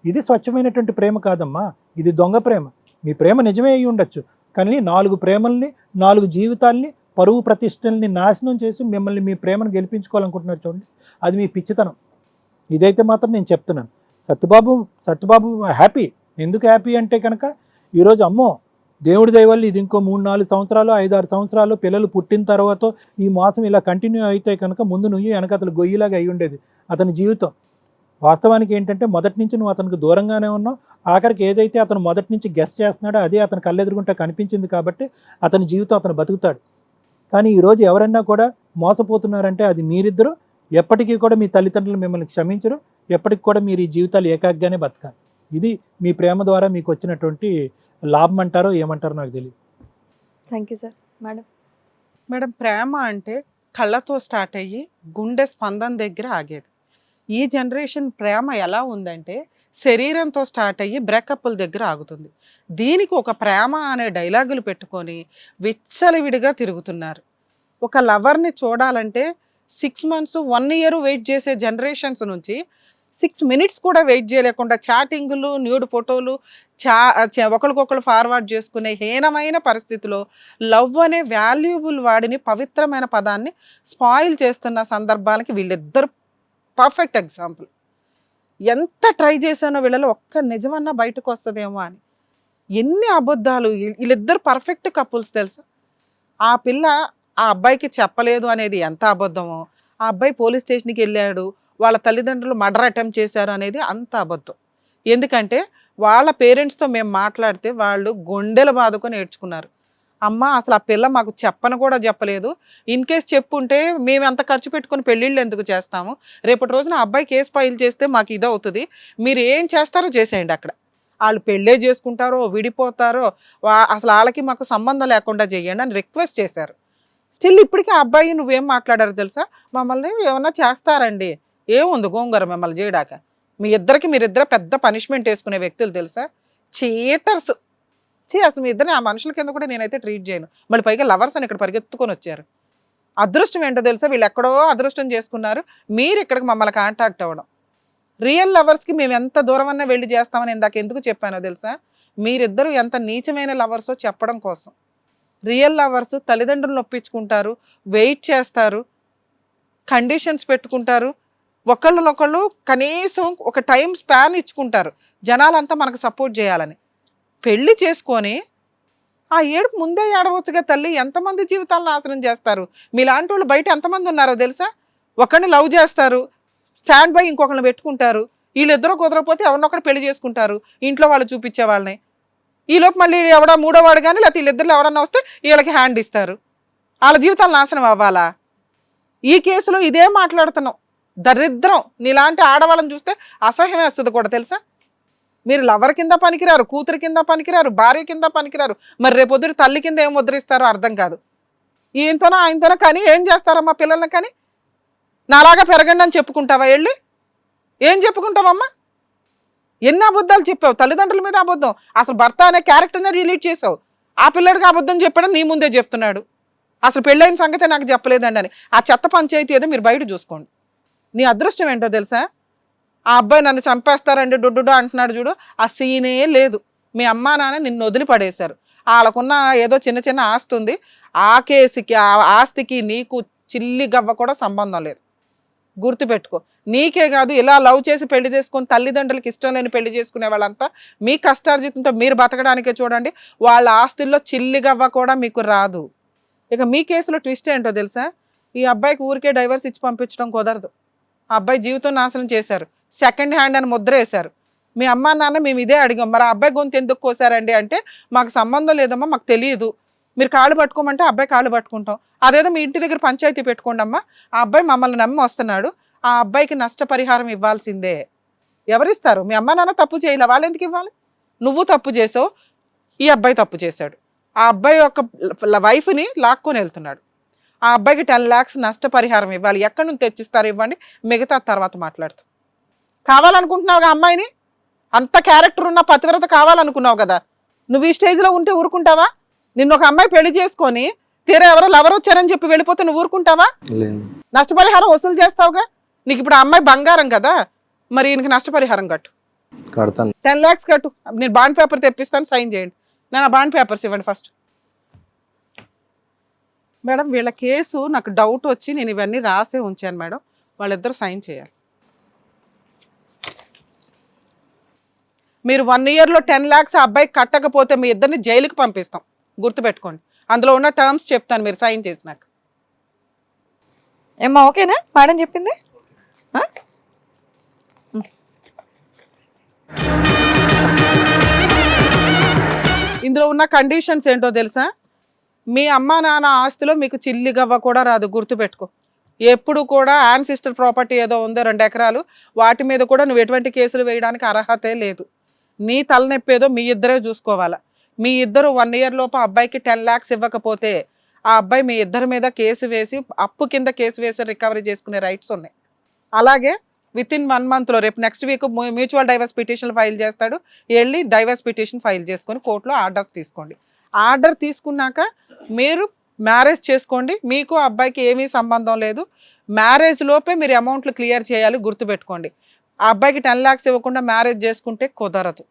ఇది స్వచ్ఛమైనటువంటి ప్రేమ కాదమ్మా, ఇది దొంగ ప్రేమ. మీ ప్రేమ నిజమే అయి ఉండొచ్చు, కానీ 4 ప్రేమల్ని 4 జీవితాల్ని పరువు ప్రతిష్టల్ని నాశనం చేసి మిమ్మల్ని మీ ప్రేమను గెలిపించుకోవాలనుకుంటున్నారు చూడండి, అది మీ పిచ్చితనం. ఇదైతే మాత్రం నేను చెప్తున్నాను. సత్యబాబు హ్యాపీ. ఎందుకు హ్యాపీ అంటే కనుక ఈరోజు అమ్మో దేవుడి దయ వల్ల ఇది ఇంకో 3-4 సంవత్సరాలు 5-6 సంవత్సరాలు పిల్లలు పుట్టిన తర్వాత ఈ మాసం ఇలా కంటిన్యూ అయితే కనుక ముందు నువ్వు వెనకతలు గొయ్యిలాగా అయి ఉండేది అతని జీవితం. వాస్తవానికి ఏంటంటే మొదటి నుంచి నువ్వు అతనికి దూరంగానే ఉన్నావు. ఆఖరికి ఏదైతే అతను మొదటి నుంచి గెస్ట్ చేస్తున్నాడో అదే అతను కళ్ళెదురుగుంటే కనిపించింది కాబట్టి అతని జీవితం అతను బతుకుతాడు. కానీ ఈరోజు ఎవరన్నా కూడా మోసపోతున్నారంటే అది మీరిద్దరూ. ఎప్పటికీ కూడా మీ తల్లిదండ్రులు మిమ్మల్ని క్షమించరు. ఎప్పటికి కూడా మీరు ఈ జీవితాలు ఏకాగ్గానే బతకాలి. ఇది మీ ప్రేమ ద్వారా మీకు వచ్చినటువంటి లాభం అంటారో ఏమంటారో నాకు తెలియదు. Thank you sir. మేడం, ప్రేమ అంటే కళ్ళతో స్టార్ట్ అయ్యి గుండె స్పందన దగ్గర ఆగేది. ఈ జనరేషన్ ప్రేమ ఎలా ఉందంటే శరీరంతో స్టార్ట్ అయ్యి బ్రేకప్ల దగ్గర ఆగుతుంది. దీనికి ఒక ప్రేమ అనే డైలాగులు పెట్టుకొని విచ్చలవిడిగా తిరుగుతున్నారు. ఒక లవర్ని చూడాలంటే 6 months 1 year వెయిట్ చేసే జనరేషన్స్ నుంచి 6 minutes కూడా వెయిట్ చేయలేకుండా చాటింగులు, న్యూడ్ ఫోటోలు, ఒకరికొకరు ఫార్వర్డ్ చేసుకునే హీనమైన పరిస్థితిలో లవ్ అనే వాల్యుబుల్ వాడిని, పవిత్రమైన పదాన్ని స్పాయిల్ చేస్తున్న సందర్భాలకి వీళ్ళిద్దరు పర్ఫెక్ట్ ఎగ్జాంపుల్. ఎంత ట్రై చేశానో వీళ్ళలో ఒక్క నిజమన్నా బయటకు వస్తుందేమో అని. ఎన్ని అబద్ధాలు. వీళ్ళిద్దరు పర్ఫెక్ట్ కపుల్స్ తెలుసా. ఆ పిల్ల ఆ అబ్బాయికి చెప్పలేదు అనేది ఎంత అబద్ధమో, ఆ అబ్బాయి పోలీస్ స్టేషన్కి వెళ్ళాడు, వాళ్ళ తల్లిదండ్రులు మర్డర్ అటెంప్ట్ చేశారు అనేది అంత అబద్ధం. ఎందుకంటే వాళ్ళ పేరెంట్స్తో మేము మాట్లాడితే వాళ్ళు గుండెలు బాదుకొని ఏడ్చుకున్నారు. అమ్మ అసలు ఆ పిల్ల మాకు చెప్పను కూడా చెప్పలేదు, ఇన్ కేస్ చెప్పుంటే మేము అంత ఖర్చు పెట్టుకుని పెళ్ళిళ్ళు ఎందుకు చేస్తాము, రేపటి రోజున అబ్బాయి కేసు ఫైల్ చేస్తే మాకు ఇది అవుతుంది, మీరు ఏం చేస్తారో చేసేయండి. అక్కడ వాళ్ళు పెళ్ళే చేసుకుంటారో విడిపోతారో అసలు వాళ్ళకి మాకు సంబంధం లేకుండా చేయండి అని రిక్వెస్ట్ చేశారు. స్టిల్ ఇప్పటికీ ఆ అబ్బాయి నువ్వేం మాట్లాడారు తెలుసా, మమ్మల్ని ఏమన్నా చేస్తారండి, ఏముంది గోంగూర మిమ్మల్ని చేయడాక, మీరిద్దరు పెద్ద పనిష్మెంట్ వేసుకునే వ్యక్తులు తెలుసా, చీటర్స్. అసలు మీ ఇద్దరిని ఆ మనుషుల కింద కూడా నేనైతే ట్రీట్ చేయను. మళ్ళీ పైగా లవర్స్ అని ఇక్కడ పరిగెత్తుకొని వచ్చారు. అదృష్టం ఏంటో తెలుసా, వీళ్ళు ఎక్కడో అదృష్టం చేసుకున్నారు, మీరు ఇక్కడికి మమ్మల్ని కాంటాక్ట్ అవ్వడం. రియల్ లవర్స్కి మేము ఎంత దూరం అన్నా వెళ్ళి చేస్తామని ఇందాక ఎందుకు చెప్పానో తెలుసా, మీరిద్దరూ ఎంత నీచమైన లవర్సో చెప్పడం కోసం. రియల్ లవర్స్ తల్లిదండ్రులను ఒప్పించుకుంటారు, వెయిట్ చేస్తారు, కండిషన్స్ పెట్టుకుంటారు, ఒకళ్ళనొకళ్ళు కనీసం ఒక టైం స్పాన్ ఇచ్చుకుంటారు, జనాలంతా మనకు సపోర్ట్ చేయాలని. పెళ్లి చేసుకొని ఆ ఏడుపు ముందే ఏడవచ్చుగా తల్లి, ఎంతమంది జీవితాలను నాశనం చేస్తారు. మీలాంటి వాళ్ళు బయట ఎంతమంది ఉన్నారో తెలుసా. ఒకరిని లవ్ చేస్తారు, స్టాండ్ బై ఇంకొకరిని పెట్టుకుంటారు, వీళ్ళిద్దరూ కుదరకపోతే ఎవరినొకరు పెళ్లి చేసుకుంటారు ఇంట్లో వాళ్ళు చూపించే వాళ్ళని. ఈలోపు మళ్ళీ ఎవడో మూడోవాడు కానీ లేకపోతే వీళ్ళిద్దరు ఎవరన్నా వస్తే వీళ్ళకి హ్యాండ్ ఇస్తారు. వాళ్ళ జీవితాలు నాశనం అవ్వాలా? ఈ కేసులో ఇదే మాట్లాడుతున్నాం. దరిద్రం. నీలాంటి ఆడవాళ్ళని చూస్తే అసహ్యం వేస్తుంది కూడా తెలుసా. మీరు లవర్ కింద పనికిరారు, కూతురు కింద పనికిరారు, భార్య కింద పనికిరారు, మరి రేపొద్దుటి తల్లి కింద ఏం ముద్రిస్తారో అర్థం కాదు. ఈయనతోనో ఆయనతోనో కానీ ఏం చేస్తారమ్మా పిల్లల్ని? కానీ నాలాగా పెరగండి అని చెప్పుకుంటావా? వెళ్ళి ఏం చెప్పుకుంటావమ్మా? ఎన్ని అబద్ధాలు చెప్పావు, తల్లిదండ్రుల మీద అబద్ధం, అసలు భర్త అనే క్యారెక్టర్నే రిలీట్ చేసావు. ఆ పిల్లడికి అబద్ధం చెప్పడం నీ ముందే చెప్తున్నాడు. అసలు పెళ్ళైన సంగతే నాకు చెప్పలేదండి అని. ఆ చెత్త పంచాయతీ ఏదో మీరు బయట చూసుకోండి. నీ అదృష్టం ఏంటో తెలుసా, ఆ అబ్బాయి నన్ను చంపేస్తారండి డొడ్డు అంటున్నాడు చూడు, ఆ సీనే లేదు. మీ అమ్మా నాన్న నిన్ను వదిలిపడేశారు. వాళ్ళకున్న ఏదో చిన్న చిన్న ఆస్తి ఉంది, ఆ కేసుకి ఆ ఆస్తికి నీకు చిల్లి గవ్వ కూడా సంబంధం లేదు. గుర్తుపెట్టుకో. నీకే కాదు, ఇలా లవ్ చేసి పెళ్లి చేసుకొని తల్లిదండ్రులకి ఇష్టం లేని పెళ్లి చేసుకునే వాళ్ళంతా మీ కష్టార్జితంతో మీరు బతకడానికే చూడండి. వాళ్ళ ఆస్తుల్లో చిల్లి గవ్వ కూడా మీకు రాదు. ఇక మీ కేసులో ట్విస్ట్ ఏంటో తెలుసా, ఈ అబ్బాయికి ఊరికే డైవర్స్ ఇచ్చి పంపించడం కుదరదు. ఆ అబ్బాయి జీవితం నాశనం చేశారు, సెకండ్ హ్యాండ్ అని ముద్ర వేశారు. మీ అమ్మా నాన్న మేము ఇదే అడిగాం, మరి ఆ అబ్బాయి గొంతు ఎందుకు కోసారండి అంటే, మాకు సంబంధం లేదమ్మా, మాకు తెలియదు, మీరు కాళ్ళు పట్టుకోమంటే అబ్బాయి కాళ్ళు పట్టుకుంటాం, అదేదో మీ ఇంటి దగ్గర పంచాయతీ పెట్టుకోండి అమ్మా, ఆ అబ్బాయి మమ్మల్ని నమ్మి వస్తున్నాడు, ఆ అబ్బాయికి నష్టపరిహారం ఇవ్వాల్సిందే. ఎవరిస్తారు? మీ అమ్మా నాన్న తప్పు చేయలే, వాళ్ళు ఎందుకు ఇవ్వాలి? నువ్వు తప్పు చేసావు, ఈ అబ్బాయి తప్పు చేశాడు. ఆ అబ్బాయి యొక్క వైఫ్ని లాక్కొని వెళ్తున్నాడు. ఆ అబ్బాయికి 10 lakhs నష్టపరిహారం ఇవ్వాలి. ఎక్కడి నుంచి తెచ్చిస్తారు ఇవ్వండి, మిగతా తర్వాత మాట్లాడతాం. కావాలనుకుంటున్నావుగా అమ్మాయిని, అంత క్యారెక్టర్ ఉన్న పతివ్రత కావాలనుకున్నావు కదా, నువ్వు ఈ స్టేజ్లో ఉంటే ఊరుకుంటావా? నిన్ను ఒక అమ్మాయి పెళ్లి చేసుకొని తీరా ఎవరో లవర్ వచ్చారని చెప్పి వెళ్ళిపోతే నువ్వు ఊరుకుంటావా? నష్టపరిహారం వసూలు చేస్తావుగా. నీకు ఇప్పుడు ఆ అమ్మాయి బంగారం కదా, మరి ఈయనకి నష్టపరిహారం కట్టు. కడతాను. 10 lakhs కట్టు. నేను బాండ్ పేపర్ తెప్పిస్తాను, సైన్ చేయండి. నేను ఆ బాండ్ పేపర్స్ ఇవ్వండి ఫస్ట్. మేడం వీళ్ళ కేసు నాకు డౌట్ వచ్చి నేను ఇవన్నీ రాసే ఉంచాను మేడం, వాళ్ళిద్దరు సైన్ చేయాలి. మీరు 1 yearలో 10 lakhs ఆ అబ్బాయికి కట్టకపోతే మీ ఇద్దరిని జైలుకి పంపిస్తాం, గుర్తుపెట్టుకోండి. అందులో ఉన్న టర్మ్స్ చెప్తాను, మీరు సైన్ చేసినాక. ఏమ్మా ఓకేనా మేడం చెప్పింది? ఇందులో ఉన్న కండిషన్స్ ఏంటో తెలుసా, మీ అమ్మా నాన్న ఆస్తిలో మీకు చిల్లి గవ్వ కూడా రాదు, గుర్తుపెట్టుకో. ఎప్పుడు కూడా యాన్సిస్టర్ ప్రాపర్టీ ఏదో ఉందో 2 acres, వాటి మీద కూడా నువ్వు ఎటువంటి కేసులు వేయడానికి అర్హతే లేదు. నీ తలనొప్పి ఏదో మీ ఇద్దరే చూసుకోవాలా. మీ ఇద్దరు 1 year లోపు అబ్బాయికి 10 lakhs ఇవ్వకపోతే ఆ అబ్బాయి మీ ఇద్దరి మీద కేసు వేసి అప్పు కింద కేసు వేసి రికవరీ చేసుకునే రైట్స్ ఉన్నాయి. అలాగే వితిన్ 1 monthలో రేపు next week mutual divorce petition file చేస్తాడు, వెళ్ళి డైవర్స్ పిటిషన్ ఫైల్ చేసుకొని కోర్టులో ఆర్డర్ తీసుకోండి. ఆర్డర్ తీసుకున్నాక మీరు మ్యారేజ్ చేసుకోండి. మీకు అబ్బాయికి ఏమీ సంబంధం లేదు. మ్యారేజ్ లోపే మీరు అమౌంట్లు క్లియర్ చేయాలి, గుర్తుపెట్టుకోండి. ఆ అబ్బాయికి 10 lakhs ఇవ్వకుండా మ్యారేజ్ చేసుకుంటే కుదరదు.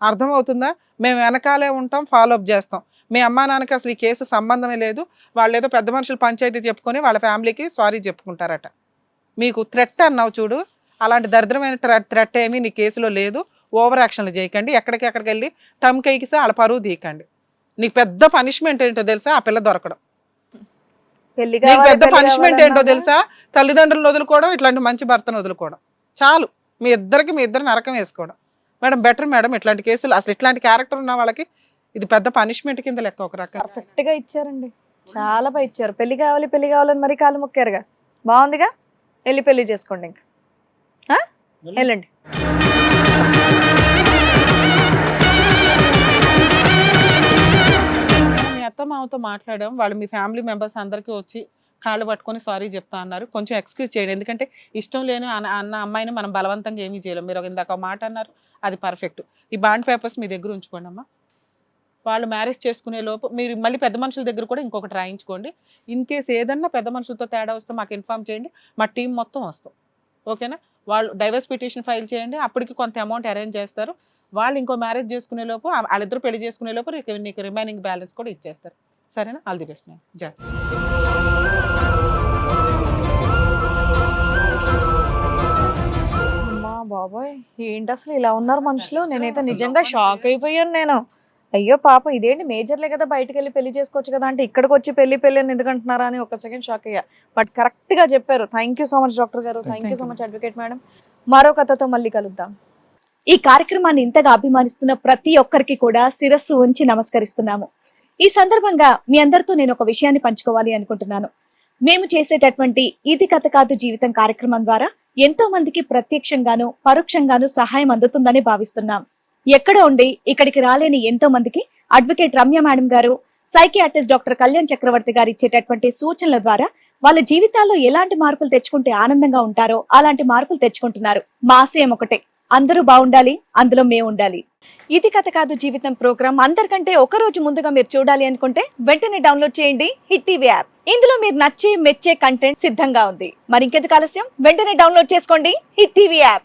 అర్థమవుతుందా? మేము వెనకాలే ఉంటాం, ఫాలోఅప్ చేస్తాం. మీ అమ్మా నాన్నకి అసలు ఈ కేసు సంబంధమే లేదు, వాళ్ళు ఏదో పెద్ద మనుషులు పంచాయతీ చెప్పుకొని వాళ్ళ ఫ్యామిలీకి సారీ చెప్పుకుంటారట. మీకు థ్రెట్ అన్నావు చూడు, అలాంటి దరిద్రమైన థ్రెట్ ఏమీ నీ కేసులో లేదు. ఓవర్ యాక్షన్లు చేయకండి, ఎక్కడికి వెళ్ళి టమ్కైకిసి వాళ్ళ పరువు తీయకండి. నీకు పెద్ద పనిష్మెంట్ ఏంటో తెలుసా, ఆ పిల్ల దొరకడం. నీకు పెద్ద పనిష్మెంట్ ఏంటో తెలుసా, తల్లిదండ్రులను వదులుకోవడం, ఇట్లాంటి మంచి భర్తను వదులుకోవడం. చాలు, మీ ఇద్దరు నరకం వేసుకోవడం. మేడం బెటర్ మేడం, ఇట్లాంటి కేసులు అసలు ఇట్లాంటి క్యారెక్టర్ ఉన్న వాళ్ళకి ఇది పెద్ద పనిష్మెంట్ కింద లెక్క. ఒక రకం పర్ఫెక్ట్ గా ఇచ్చారండి, చాలా బాగా ఇచ్చారు. పెళ్లి కావాలని మరి కాలు మొక్కారుగా, బాగుందిగా. వెళ్ళి పెళ్లి చేసుకోండి, ఇంకా వెళ్ళండి. మీ అత్త మామతో మాట్లాడాం, వాళ్ళు మీ ఫ్యామిలీ మెంబర్స్ అందరికీ వచ్చి కాళ్ళు పట్టుకొని సారీ చెప్తా అన్నారు. కొంచెం ఎక్స్క్యూజ్ చేయండి, ఎందుకంటే ఇష్టం లేని అన్న అమ్మాయిని మనం బలవంతంగా ఏమీ చేయలేం. మీరు ఇందాక ఒక మాట అన్నారు, అది పర్ఫెక్ట్. ఈ బాండ్ పేపర్స్ మీ దగ్గర ఉంచుకోండి అమ్మా. వాళ్ళు మ్యారేజ్ చేసుకునే లోపు మీరు మళ్ళీ పెద్ద మనుషుల దగ్గర కూడా ఇంకొకటి రాయించుకోండి. ఇన్ కేస్ ఏదన్నా పెద్ద మనుషులతో తేడా వస్తే మాకు ఇన్ఫార్మ్ చేయండి, మా టీం మొత్తం వస్తాం, ఓకేనా? వాళ్ళు డైవర్స్ పిటిషన్ ఫైల్ చేయండి, అప్పటికి కొంత అమౌంట్ అరేంజ్ చేస్తారు. వాళ్ళు ఇంకో మ్యారేజ్ చేసుకునే లోపు, వాళ్ళిద్దరు పెళ్లి చేసుకునే లోపు నీకు రిమైనింగ్ బ్యాలెన్స్ కూడా ఇచ్చేస్తారు, సరేనా? All the best. నేను జై. బాబాయ్ ఏంటి అసలు ఇలా ఉన్నారు మనుషులు, నేనైతే నిజంగా షాక్ అయిపోయాను నేను. అయ్యో పాప, ఇదేంటి మేజర్లే కదా, బయటకు వెళ్ళి పెళ్లి చేసుకోవచ్చు కదా అంటే ఇక్కడికి వచ్చి పెళ్లి అని ఎందుకంటున్నారా అని ఒక సెకండ్ షాక్ అయ్యా. బట్ కరెక్ట్ గా చెప్పారు. Thank you so much doctor గారు, thank you so much advocate madam. మరో కథతో మళ్ళీ కలుద్దాం. ఈ కార్యక్రమాన్ని ఇంతగా అభిమానిస్తున్న ప్రతి ఒక్కరికి కూడా శిరస్సు ఉంచి నమస్కరిస్తున్నాము. ఈ సందర్భంగా మీ అందరితో నేను ఒక విషయాన్ని పంచుకోవాలి అనుకుంటున్నాను. మేము చేసేటటువంటి ఇది కథ కాదు జీవితం కార్యక్రమం ద్వారా ఎంతో మందికి ప్రత్యక్షంగాను పరోక్షంగాను సహాయం అందుతుందని భావిస్తున్నాం. ఎక్కడో ఉండి ఇక్కడికి రాలేని ఎంతో మందికి అడ్వకేట్ రమ్య మేడం గారు, సైకియాట్రిస్ట్ డాక్టర్ కళ్యాణ్ చక్రవర్తి గారు ఇచ్చేటటువంటి సూచనల ద్వారా వాళ్ళ జీవితాల్లో ఎలాంటి మార్పులు తెచ్చుకుంటే ఆనందంగా ఉంటారో అలాంటి మార్పులు తెచ్చుకుంటున్నారు. మా ఆశయం ఒకటే, అందరూ బాగుండాలి, అందులో మేము ఉండాలి. ఇది కథ కాదు జీవితం ప్రోగ్రామ్ అందరికంటే ఒక రోజు ముందుగా మీరు చూడాలి అనుకుంటే వెంటనే డౌన్లోడ్ చేయండి హిట్ టీవీ యాప్. ఇందులో మీరు నచ్చే మెచ్చే కంటెంట్ సిద్ధంగా ఉంది. మరి ఇంకెందుకు ఆలస్యం, వెంటనే డౌన్లోడ్ చేసుకోండి హిట్ టీవీ యాప్.